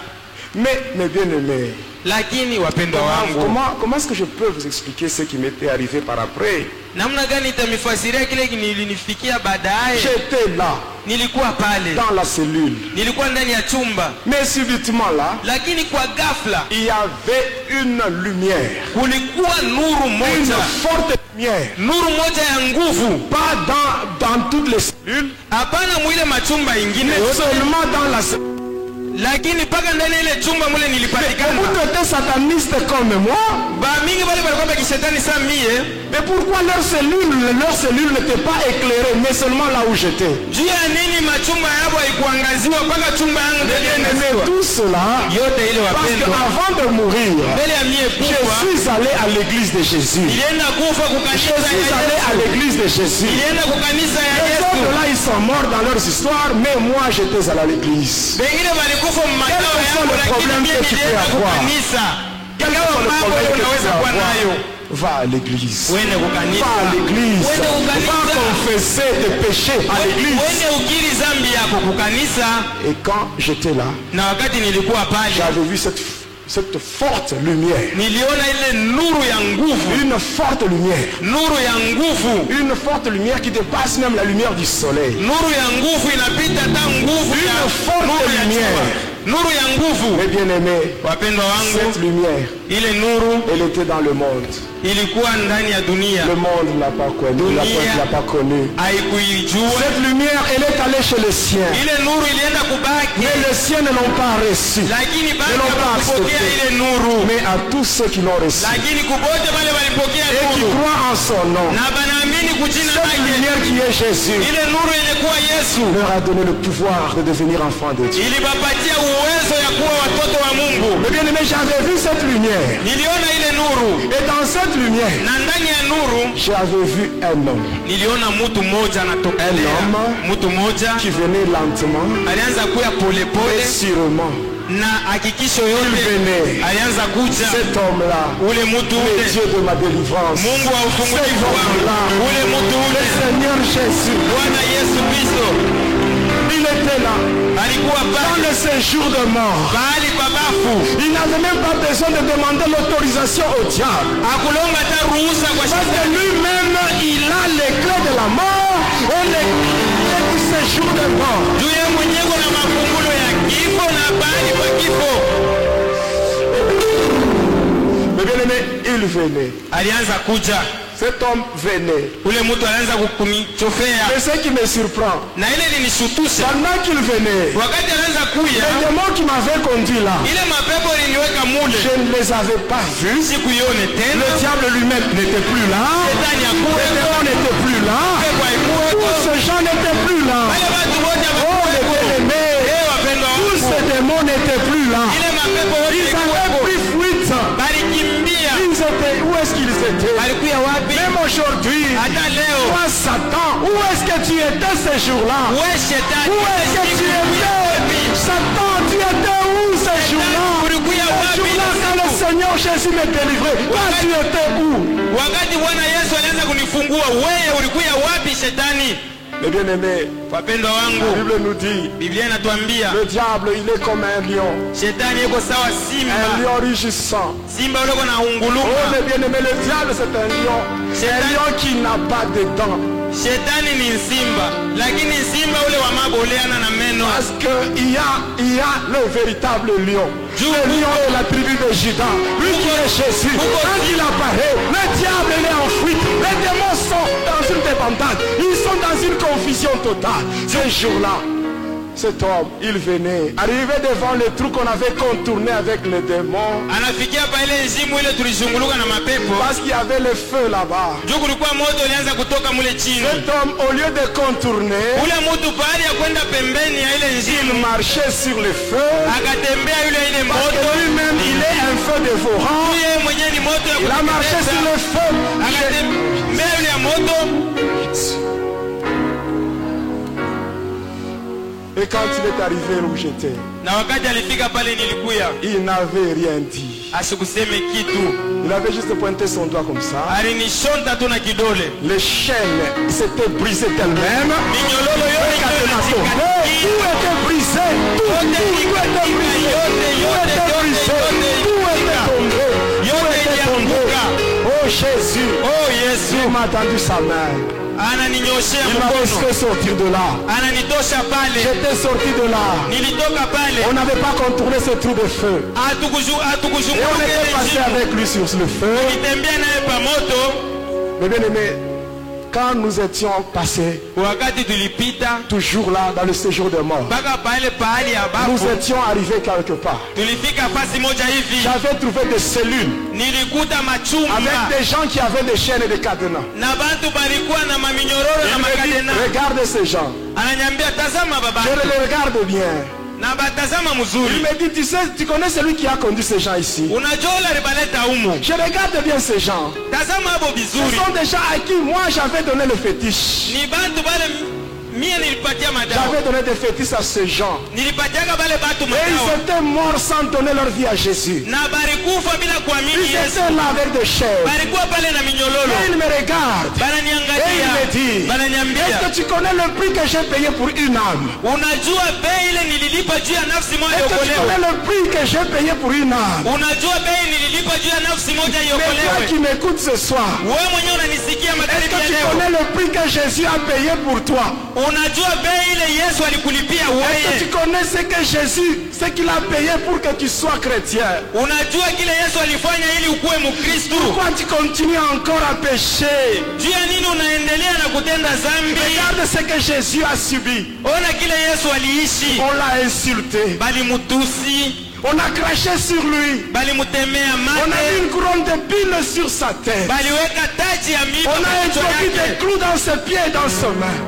Mais, mes bien-aimés, Lakini wapendwa wangu, comment est-ce que je peux vous expliquer ce qui m'était arrivé par après? namna gani itamifasiria kile nilinifikia baadaye? J'étais là, Nilikuwa pale, dans la cellule. nilikuwa ndani ya chumba, Mais subitement là, lakini kwa ghafla il y avait une lumière. kulikuwa nuru Une moja, forte lumière. nuru moja ya nguvu. Pas dans toutes les cellules, Hapana mwile machumba ingine mais yote, seulement dans la cellule. lakini mpaka ndani ya ile chumba mule Vous nilipatikana. étiez sataniste comme moi, Ba mingi wale walikuwa kishetani saa mie, mais pourquoi leur cellule n'était pas éclairée, mais seulement là où j'étais? juu ya nini machumba yabo haikuangaziwa mpaka chumba yangu Mais iliangaziwa? tout cela, Yote ile parce wapendwa, qu'avant de mourir, mbele ya mie je kufa suis allé à l'église de Jésus. ilienda kufa Je kukanisa suis ya allé à Yesu, l'église de Jésus. ilienda kukanisa ya Les Yesu. autres là, ils sont morts dans leurs histoires, mais moi j'étais à l'église. Bengine walikufa mmakao Quel que soit yangu, le lakini problème mie que tu peux nilienda avoir. kukanisa. Quel que Ingawa soit le mambo problème leo que tu unaweza peux kuwa nayo, avoir, va à l'église. uende kukanisa, Va à l'église. uende Va kukanisa, confesser tes péchés à l'église. uende ukiri zambi yako kukanisa. Et quand j'étais là, Na wakati nilikuwa pale, j'avais vu cette forte lumière. niliona ile nuru ya nguvu, Une forte lumière. nuru ya nguvu, Une forte lumière qui dépasse même la lumière du soleil. nuru ya nguvu inapita hata nguvu ya Une forte nuru ya lumière. jua. Nuru ya nguvu, Mes bien-aimés, wapendwa cette wangu, lumière, ile nuru elle était dans le monde. ilikuwa ndani ya dunia, Le monde ne l'a pas connu. L'a pas connu. haikuijua. Cette lumière, elle est allée chez les siens. Ile nuru ilienda kubaki, Mais les siens ne l'ont pas reçue. lakini Ne bado l'ont pas hawakupokea accepté. ile nuru. Mais à tous ceux qui l'ont reçue Lakini kubote wale walipokea et qui nuru croient en son nom, na banaamini kujina cette lake, lumière qui est Jésus ile nuru yenye kuwa Yesu leur a donné le pouvoir de devenir enfants de Dieu. ilibapatia uwezo ya kuwa watoto wa Mungu. Mais bien aimé, j'avais vu cette lumière. Niliona ile nuru, Et dans cette lumière, na ndani ya nuru j'avais vu un homme niliona mtu mmoja anatokelea. Mtu mmoja qui venait lentement alianza kuya et polepole sûrement. na hakikisho Il yote venait. alianza kuja. Cet homme-là, Ule mtu le ule, Dieu de ma délivrance, Mungu wa cet ufungulivu wangu, homme-là, ule mtu le ule, Seigneur Jésus, Bwana Yesu Kristo il était là, alikuwa dans pale le séjour de mort. pahali pabafu, Il n'avait même pas besoin de demander l'autorisation au diable. hakulomba hata ruhusa kwa Parce que shetani, lui-même, il a les clés de la mort et les clés du séjour de mort. juu ya mwenyewe na mafungulo ya kifo na pahali pa kifo. Mais bien aimé, il venait. Alianza kuja, Cet homme venait. ule mtu alianza kunichofea, Mais ce qui me surprend, na ile linishutusha. pendant qu'il venait, Wakati alianza kuya, les démons qui m'avaient conduit là, ile mapepo iliniweka mule, je ne les avais pas vus. sikuione Le tena. diable lui-même n'était plus là. Shetani Les hakuweko, démons n'étaient plus là. pepo haikuweko, Tous ces gens n'étaient plus là. wale watu wote Oh, les hawakuweko. bien-aimés, Wapendwa tous wangu, ces démons n'étaient plus là. ile mapepo wote Ils avaient haikuweko, pris fuite. balikimbia. Ils étaient, où est-ce qu'ils étaient? Balikuya wapi? Même aujourd'hui, Hata leo toi Satan, où est-ce que tu étais ce jour-là? we shetani, Où est-ce que tu étais? Satan, tu étais où ce jour-là? ulikuya Ce wapi? jour-là, quand le Seigneur Jésus m'est délivré, toi tu étais où? Wakati Bwana Yesu alianza kunifungua, wewe ulikuya wapi shetani? Mais bien aimé, Wapendwa la wangu, Bible nous dit, Biblia inatuambia le diable, il est comme un lion. shetani yuko sawa Un simba, lion rugissant. simba ule uko na Oh, unguluma. mais bien aimé, le diable, c'est un lion. Un lion qui n'a pas de dents. Shetani ni simba, lakini simba ule wa maboleana na meno. Parce qu'il y a le véritable lion. Le lion est la tribu de Juda. Lui qui est Jésus. Quand il apparaît, le diable il est en fuite. Les démons sont dans une débandade. Ils sont dans une confusion totale. Ce jour-là, cet homme, il venait, arrivé devant le trou qu'on avait contourné avec les démons. Parce qu'il y avait le feu là-bas. Cet homme, au lieu de contourner, il marchait sur le feu. Parce que lui-même, il est un feu dévorant. Il a marché sur le feu. Et quand il est arrivé où j'étais, il n'avait rien dit. Il avait juste pointé son doigt comme ça. Les chaînes s'étaient brisées d'elles-mêmes. Tout était brisé. Tout était brisé. Tout était tombé. Oh Jésus. Il m'a tendu sa main. Il m'a fait sortir de là. J'étais sorti de là. On n'avait pas contourné ce trou de feu. Et on était passé avec lui sur le feu. Mais bien aimé, quand nous étions passés, toujours là dans le séjour de mort, nous étions arrivés quelque part. J'avais trouvé des cellules avec des gens qui avaient des chaînes et des cadenas. Il me dit, regarde ces gens. Je les regarde bien. Il me dit, tu sais, tu connais celui qui a conduit ces gens ici. Je regarde bien ces gens. Ce sont des gens à qui moi j'avais donné le fétiche. J'avais donné des fétiches à ces gens. Et ils étaient morts sans donner leur vie à Jésus. Ils étaient là avec des chairs. Et ils me regardent. Et ils me disent, est-ce que tu connais le prix que j'ai payé pour une âme? Est-ce que tu connais le prix que j'ai payé pour une âme? Mais toi qui m'écoutes ce soir, est-ce que tu connais le prix que Jésus a payé pour toi? Est-ce que tu connais ce que Jésus, ce qu'il a payé pour que tu sois chrétien? Pourquoi tu continues encore à pécher? Regarde ce que Jésus a subi. On l'a insulté. On a craché sur lui. On a mis une couronne d'épines sur sa tête. On a introduit des clous dans ses pieds et dans ses mains.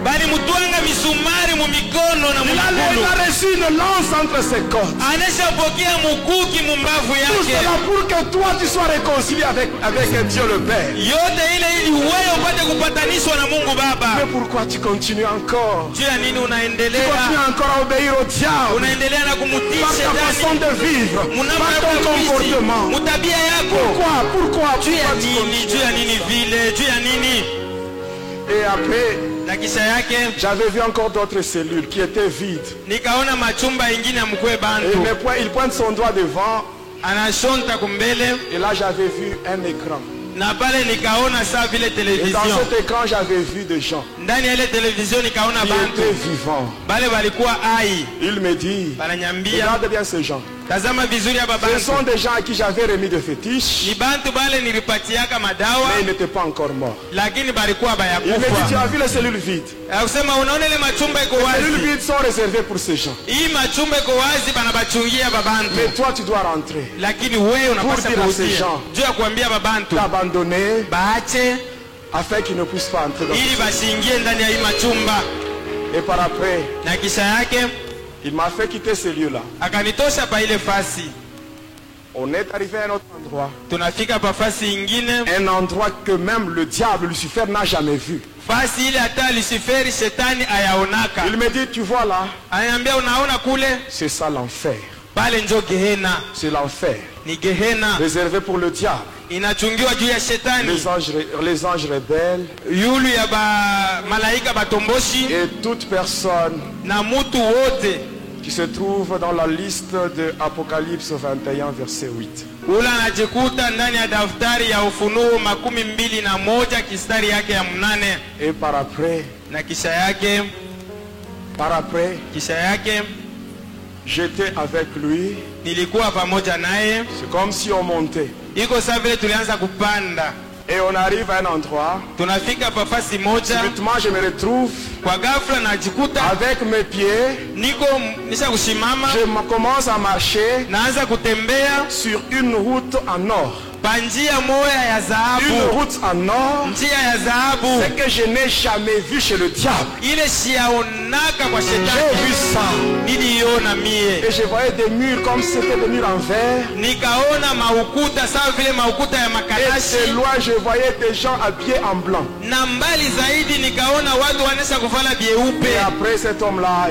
Il a reçu une lance entre ses côtes. Tout cela pour que toi tu sois réconcilié avec Dieu le Père. Mais pourquoi tu continues encore? Tu continues encore à obéir au diable par ta façon de vivre, par ton comportement. Pourquoi tu Et après, j'avais vu encore d'autres cellules qui étaient vides. Et il pointe son doigt devant. Et là j'avais vu un écran. Et dans cet écran j'avais vu des gens qui étaient vivants. Il me dit, regarde bien ces gens. Ce sont des gens à qui j'avais remis des fétiches, mais ils n'étaient pas encore morts. Il me dit, tu as vu les cellules vides? Les cellules vides sont réservées pour ces gens. Mais toi tu dois rentrer pour dire à ces gens d'abandonner afin qu'ils ne puissent pas entrer dans ce. Et par après, il m'a fait quitter ce lieu-là. On est arrivé à un autre endroit. Un endroit que même le diable Lucifer n'a jamais vu. Il me dit, tu vois là, c'est ça l'enfer. C'est l'enfer réservé pour le diable. Les anges rebelles et toute personne qui se trouve dans la liste de Apocalypse 21, verset 8. ule anajikuta ndani ya daftari ya Ufunuo 21 kistari yake ya 8. Et par après, Na kisha yake j'étais avec lui. nilikuwa pamoja naye. C'est comme si on montait. Iko sawa vile tulianza kupanda. Et on arrive à un endroit. Tunafika pafasi moja. Subitement, je me retrouve Kwa ghafla najikuta avec mes pieds. nisha kushimama. Je commence à marcher Naanza kutembea sur une route en or. panjia moya ya Une dhahabu. route en or. Njia ya dhahabu. C'est que je n'ai jamais vu chez le diable. Ile siaonaka kwa J'ai shetani. vu ça. Niliona mie. Et je voyais des murs comme c'était des murs en verre. Nikaona maukuta sawa vile maukuta ya Et de makalashi. loin, je voyais des gens habillés en blanc. Na mbali zaidi nikaona watu wanesha kuvala Et byeupe. après, cet homme-là,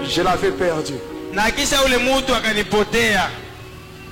je l'avais perdu. Na kisha ule mutu akanipotea.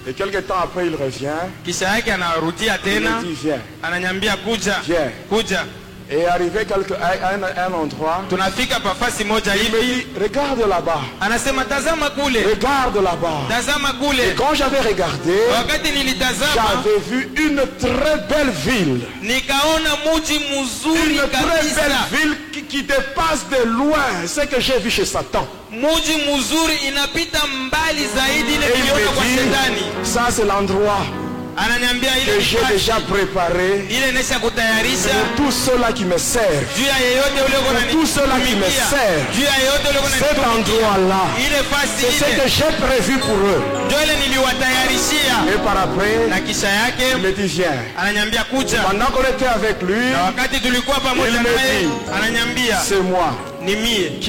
Et quelque temps après, il revient. Kisha yake anarudia Il tena. me dit, viens. Ananyambia kuja. Viens. Kuja. Et arrivé à un endroit, Tunafika pafasi moja il me hivi. dit, regarde là-bas. Anasema tazama kule. Regarde là-bas. Tazama Et kule. quand j'avais regardé, Wakati nilitazama j'avais vu une très belle ville. nikaona muji mzuri Une très belle kabisa. ville qui dépasse de loin ce que j'ai vu chez Satan. Muji mzuri inapita mbali zaidi ile Et il niliona kwa me shetani. dit, ça c'est l'endroit Ananiambia ile que j'ai nafasi, déjà préparé ile nesha kutayarisha pour tous ceux-là qui me servent. juu ya yeyote ule uko Pour tous ceux-là qui me unanitumikia. servent. Juu ya yeyote ule uko Cet unanitumikia. endroit-là, Ile fasi c'est ce ile que j'ai prévu pour eux. ndio ile niliwatayarishia. Et par après, Na kisha il yake me dit, viens. ananiambia kuja. Pendant qu'on était avec lui, Na wakati tulikuwa pamoja Il me naye dit, ananiambia c'est moi ni mie.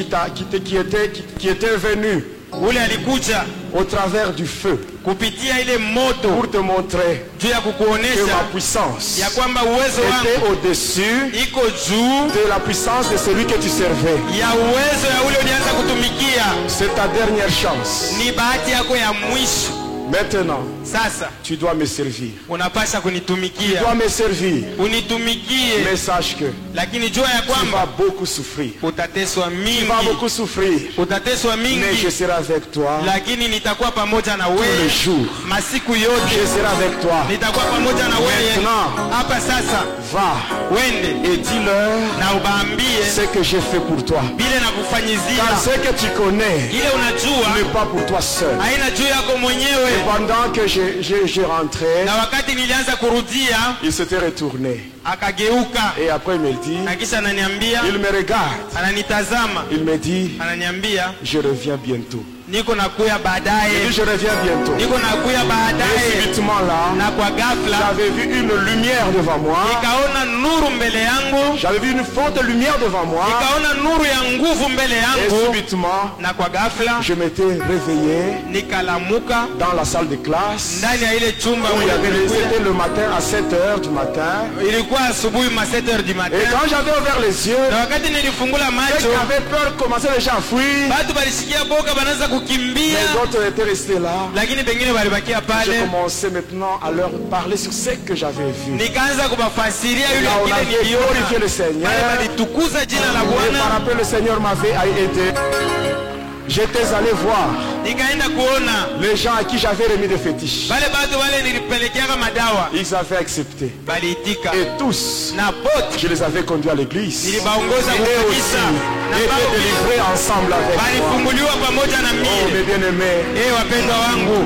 qui était venu Ule alikuja au travers du feu kupitia ile moto pour te montrer juu ya que ma kukuonesha puissance ya kwamba uwezo était wangu au-dessus iko juu de la puissance de celui que tu servais. ya uwezo ya ule ulianza kutumikia. C'est ta dernière chance. Ni bahati yako ya mwisho. Maintenant, Sasa tu dois me servir. unapasha Tu kunitumikia, dois me servir. unitumikie, Mais sache que lakini jua ya tu vas kwamba beaucoup souffrir. utateswa Tu vas mingi, beaucoup souffrir. utateswa Mais je mingi, serai avec toi lakini nitakuwa pamoja na tous les wewe jours. masiku Je yote, serai avec toi. nitakuwa pamoja na wewe. Maintenant. Hapa sasa Va wende et dis-leur na ubaambie ce que j'ai fait pour toi. vile Car nakufanyizia, ce que tu connais ile unajua n'est pas pour toi seul. haina juu yako mwenyewe. Pendant que j'ai rentré, Na wakati nilianza kurudia il s'était retourné. akageuka, Et après il me dit, na kisha ananiambia, il me regarde. ananitazama, Il me dit, ananiambia je reviens bientôt. niko nakuya Il dit, baadaye, je reviens bientôt. niko nakuya Et baadaye. subitement là, Na kwa ghafla j'avais vu une lumière devant moi. nikaona nuru mbele yangu, J'avais vu une forte lumière devant moi. nikaona nuru ya nguvu mbele Et yangu, subitement, na kwa ghafla je m'étais réveillé nikalamuka dans la salle de classe. ndani ya ile chumba Où il y ule avait- kulikuya. C'était le matin à 7 h du matin. Ilikuwa asubuhi ma 7h du Et matin, quand j'avais ouvert les yeux, na wakati nilifungula ceux macho qui avaient peur commençaient déjà à fuir. batu balisikia boka, banaanza kukimbia, Les autres étaient restés là. lakini pengine balibakia J'ai pale. commencé maintenant à leur parler sur ce que j'avais vu. Nikaanza kubafasiria yule Là, on kile avait glorifié le niliona, Seigneur. bale balitukuza jina la Et par Bwana. après, le Seigneur m'avait aidé. J'étais allé voir Nikaenda kuona les gens à qui j'avais remis des fétiches. bale batu bale nilipelekeaka madawa, Ils avaient accepté. baliitika Et tous, na bote je les avais conduits à l'église. Et eux nilibaongoza aussi kukanisa na étaient bao délivrés ensemble avec moi. balifunguliwa pamoja na Oh, mie. mes bien-aimés, Wapendwa wangu,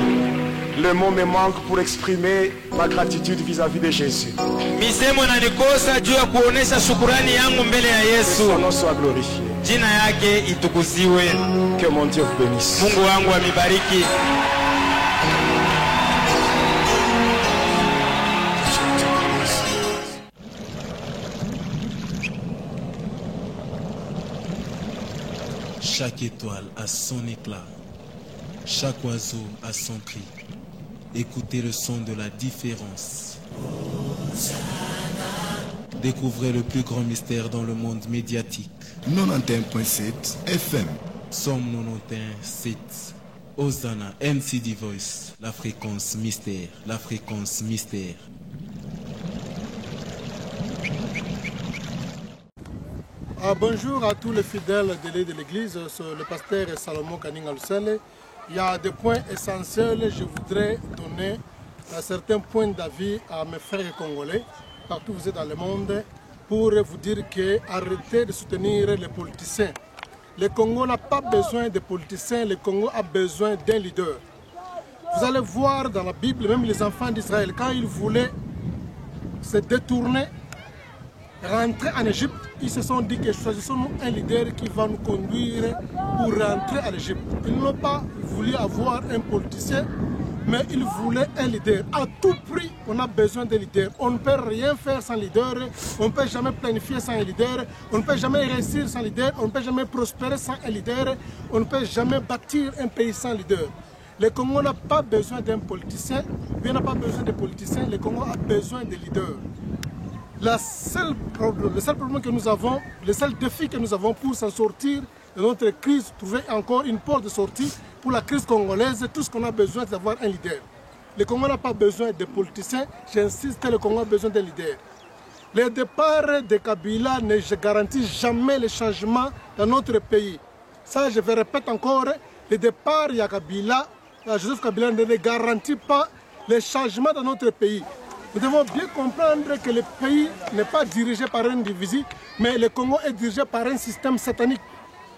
le mot me manque pour exprimer ma gratitude vis-à-vis de Jésus. misemo nanikosa juu ya kuonesha shukurani yangu mbele ya Son Yesu. nom soit glorifié. Jina yake itukuziwe. Que mon Dieu vous bénisse. Mungu wangu amibariki. Chaque étoile a son éclat, chaque oiseau a son cri. Écoutez le son de la différence. Découvrez le plus grand mystère dans le monde médiatique. 91.7 FM. Somme 91.7. Hosanna, MCD Voice, la fréquence mystère, la fréquence mystère. Bonjour à tous les fidèles de l'Église, le pasteur Salomon Kaning Alusele. Il y a des points essentiels, je voudrais donner certains points d'avis à mes frères congolais, partout où vous êtes dans le monde, pour vous dire que arrêtez de soutenir les politiciens. Le Congo n'a pas besoin de politiciens, le Congo a besoin d'un leader. Vous allez voir dans la Bible, même les enfants d'Israël, quand ils voulaient se détourner, rentrer en Égypte, ils se sont dit que choisissons-nous un leader qui va nous conduire pour rentrer en Égypte. Ils n'ont pas voulu avoir un politicien, mais ils voulaient un leader. À tout prix, on a besoin d'un leader. On ne peut rien faire sans leader, on ne peut jamais planifier sans un leader, on ne peut jamais réussir sans leader, on ne peut jamais prospérer sans un leader, on ne peut jamais bâtir un pays sans leader. Le Congo n'a pas besoin d'un politicien, il n'a pas besoin de politiciens, le Congo a besoin de leaders. Le seul problème que nous avons, le seul défi que nous avons pour s'en sortir de notre crise, trouver encore une porte de sortie pour la crise congolaise, tout ce qu'on a besoin, c'est d'avoir un leader. Le Congo n'a pas besoin de politiciens, j'insiste, le Congo a besoin d'un leader. Le départ de Kabila ne garantit jamais le changement dans notre pays. Ça, je vais répéter encore, le départ de Kabila, Joseph Kabila ne garantit pas le changement dans notre pays. Nous devons bien comprendre que le pays n'est pas dirigé par un individu, mais le Congo est dirigé par un système satanique.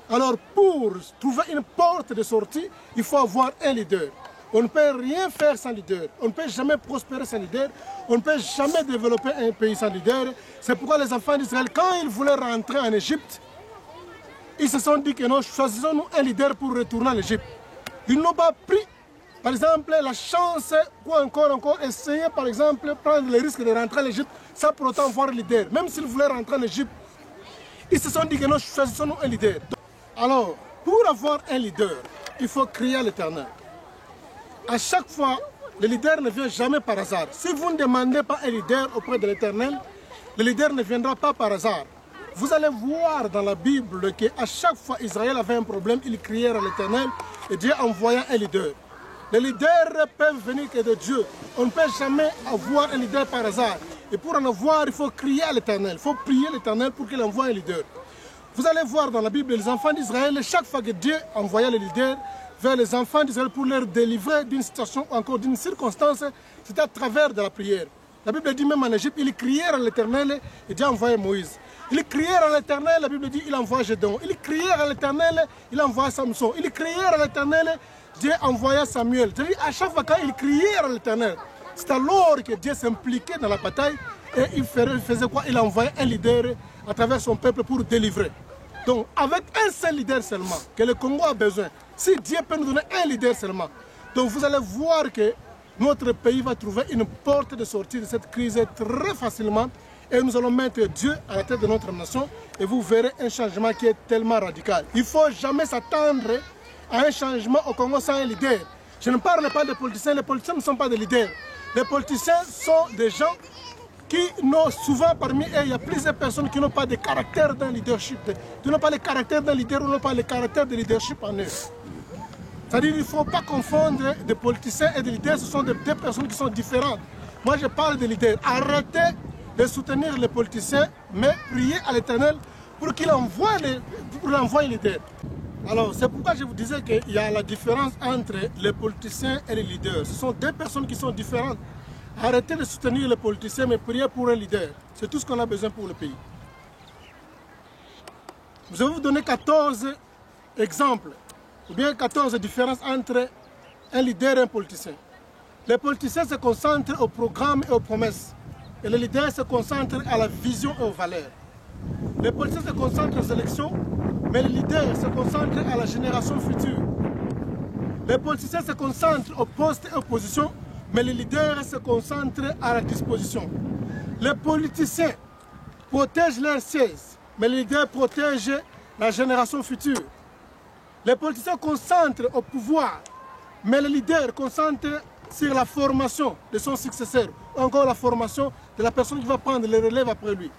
Alors pour trouver une porte de sortie, il faut avoir un leader. On ne peut rien faire sans leader, on ne peut jamais prospérer sans leader, on ne peut jamais développer un pays sans leader. C'est pourquoi les enfants d'Israël, quand ils voulaient rentrer en Égypte, ils se sont dit que nous choisissons-nous un leader pour retourner en Égypte. Ils n'ont pas pris, par exemple, la chance ou encore essayer, par exemple, prendre le risque de rentrer en Égypte sans pour autant voir un leader. Même s'ils voulaient rentrer en Égypte, ils se sont dit que nous choisissons un leader. Alors, pour avoir un leader, il faut crier à l'Éternel. À chaque fois, le leader ne vient jamais par hasard. Si vous ne demandez pas un leader auprès de l'Éternel, le leader ne viendra pas par hasard. Vous allez voir dans la Bible qu'à chaque fois Israël avait un problème, il criait à l'Éternel et Dieu envoya un leader. Les leaders peuvent venir que de Dieu. On ne peut jamais avoir un leader par hasard. Et pour en avoir, il faut crier à l'Éternel. Il faut prier l'Éternel pour qu'il envoie un leader. Vous allez voir dans la Bible, les enfants d'Israël, chaque fois que Dieu envoyait les leaders vers les enfants d'Israël pour leur délivrer d'une situation ou encore d'une circonstance, c'était à travers de la prière. La Bible dit même en Égypte, ils crièrent à l'Éternel et Dieu envoyait Moïse. Ils crièrent à l'Éternel, la Bible dit, il envoie Gédéon. Ils crièrent à l'Éternel, il envoie Samson. Ils crièrent à l'Éternel, Dieu envoya Samuel. C'est-à-dire, à chaque fois qu'ils crièrent à l'Éternel, c'est alors que Dieu s'impliquait dans la bataille et il faisait quoi? Il envoyait un leader à travers son peuple pour délivrer. Donc, avec un seul leader seulement, que le Congo a besoin, si Dieu peut nous donner un leader seulement, donc vous allez voir que notre pays va trouver une porte de sortie de cette crise très facilement et nous allons mettre Dieu à la tête de notre nation et vous verrez un changement qui est tellement radical. Il ne faut jamais s'attendre à un changement au Congo sans un leader. Je ne parle pas des politiciens, les politiciens ne sont pas des leaders. Les politiciens sont des gens qui n'ont souvent parmi eux, il y a plusieurs personnes qui n'ont pas de caractère d'un leadership. Qui n'ont pas le caractère d'un leader ou n'ont pas le caractère de leadership en eux. C'est-à-dire qu'il ne faut pas confondre des politiciens et des leaders, ce sont deux personnes qui sont différentes. Moi je parle des leaders. Arrêtez de soutenir les politiciens, mais priez à l'Éternel pour qu'il envoie les leaders. Alors c'est pourquoi je vous disais qu'il y a la différence entre les politiciens et les leaders. Ce sont deux personnes qui sont différentes. Arrêtez de soutenir les politiciens, mais priez pour un leader. C'est tout ce qu'on a besoin pour le pays. Je vais vous donner 14 exemples, ou bien 14 différences entre un leader et un politicien. Les politiciens se concentrent au programme et aux promesses. Et les leaders se concentrent à la vision et aux valeurs. Les politiciens se concentrent aux élections, mais les leaders se concentrent à la génération future. Les politiciens se concentrent aux postes et aux positions, mais les leaders se concentrent à la disposition. Les politiciens protègent leurs sièges, mais les leaders protègent la génération future. Les politiciens concentrent au pouvoir, mais les leaders concentrent sur la formation de son successeur, ou encore la formation de la personne qui va prendre le relève après lui.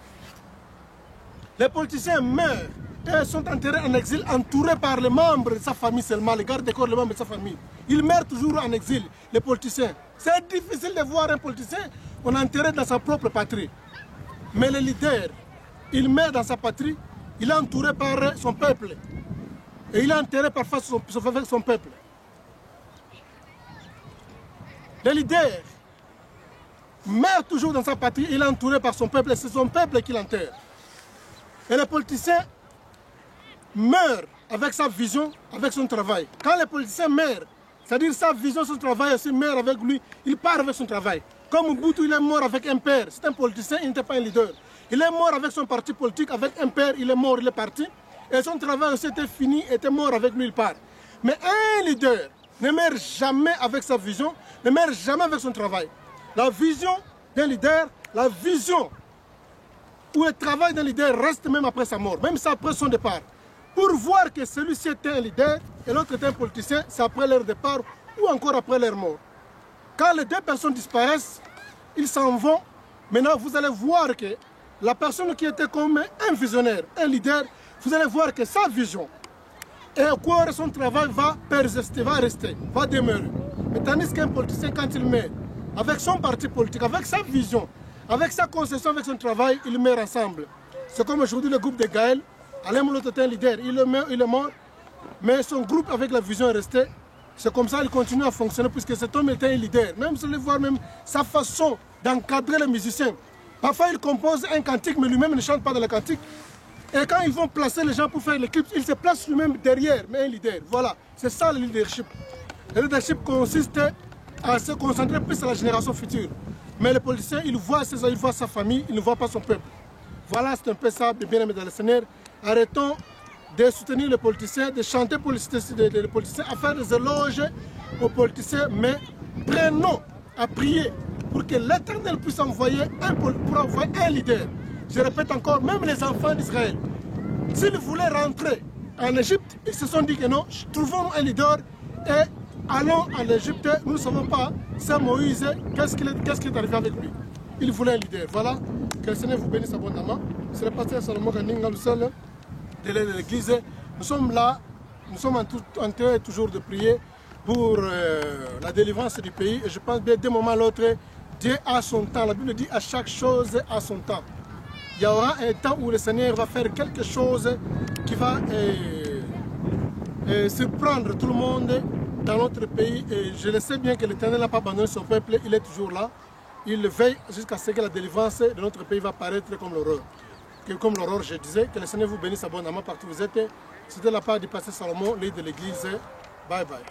Les politiciens meurent et sont enterrés en exil, entourés par les membres de sa famille seulement, les gardes des corps, les membres de sa famille. Ils meurent toujours en exil, les politiciens. C'est difficile de voir un politicien enterré dans sa propre patrie. Mais le leader, il meurt dans sa patrie il est entouré par son peuple. Et il est enterré parfois avec son peuple. Le leader meurt toujours dans sa patrie, il est entouré par son peuple et c'est son peuple qui l'enterre. Et le politicien meurt avec sa vision, avec son travail. Quand le politicien meurt, c'est-à-dire sa vision, son travail aussi meurt avec lui, il part avec son travail. Comme Mobutu, il est mort avec un père, c'est un politicien, il n'était pas un leader. Il est mort avec son parti politique, avec un père, il est mort, il est parti. Et son travail aussi était fini, était mort avec lui, il part. Mais un leader ne meurt jamais avec sa vision, ne meurt jamais avec son travail. La vision d'un leader, la vision où le travail d'un leader reste même après sa mort, même ça après son départ. Pour voir que celui-ci était un leader et l'autre était un politicien, c'est après leur départ ou encore après leur mort. Quand les deux personnes disparaissent, ils s'en vont. Maintenant, vous allez voir que la personne qui était comme un visionnaire, un leader, vous allez voir que sa vision et quoi son travail va persister, va rester, va demeurer. Mais tandis qu'un politicien, quand il meurt, avec son parti politique, avec sa vision, avec sa conception, avec son travail, ils meurent ensemble. C'est comme aujourd'hui le groupe de Gaël. Alain Mouloto était un leader, il est mort, mais son groupe avec la vision est resté. C'est comme ça qu'il continue à fonctionner puisque cet homme était un leader. Même si vous allez voir même sa façon d'encadrer les musiciens. Parfois il compose un cantique mais lui-même ne chante pas dans le cantique. Et quand ils vont placer les gens pour faire les clips, il se place lui-même derrière, mais un leader. Voilà, c'est ça le leadership. Le leadership consiste à se concentrer plus sur la génération future. Mais le politicien, il voit sa famille, il ne voit pas son peuple. Voilà, c'est un peu ça, bien aimé dans le Seigneur. Arrêtons de soutenir les politiciens, de chanter pour les politiciens, à faire des éloges aux politiciens, mais prenons à prier pour que l'Éternel puisse envoyer un leader. Je répète encore, même les enfants d'Israël, s'ils voulaient rentrer en Égypte, ils se sont dit que non, trouvons un leader et allons en Égypte. Nous ne savons pas, c'est Moïse, qu'est-ce qui est arrivé avec lui. Il voulait un leader. Voilà, que le Seigneur vous bénisse abondamment. C'est le pasteur Salomon Kaninga Lusele de l'église. Nous sommes là, nous sommes en train toujours de prier pour la délivrance du pays. Et je pense bien d'un moment à l'autre, Dieu a son temps. La Bible dit à chaque chose a son temps. Il y aura un temps où le Seigneur va faire quelque chose qui va surprendre tout le monde dans notre pays. Et je le sais bien que l'Éternel n'a pas abandonné son peuple, il est toujours là. Il veille jusqu'à ce que la délivrance de notre pays va paraître comme l'aurore. Comme l'aurore, je disais, que le Seigneur vous bénisse abondamment partout où vous êtes. C'était la part du pasteur Salomon, leader de l'église. Bye bye.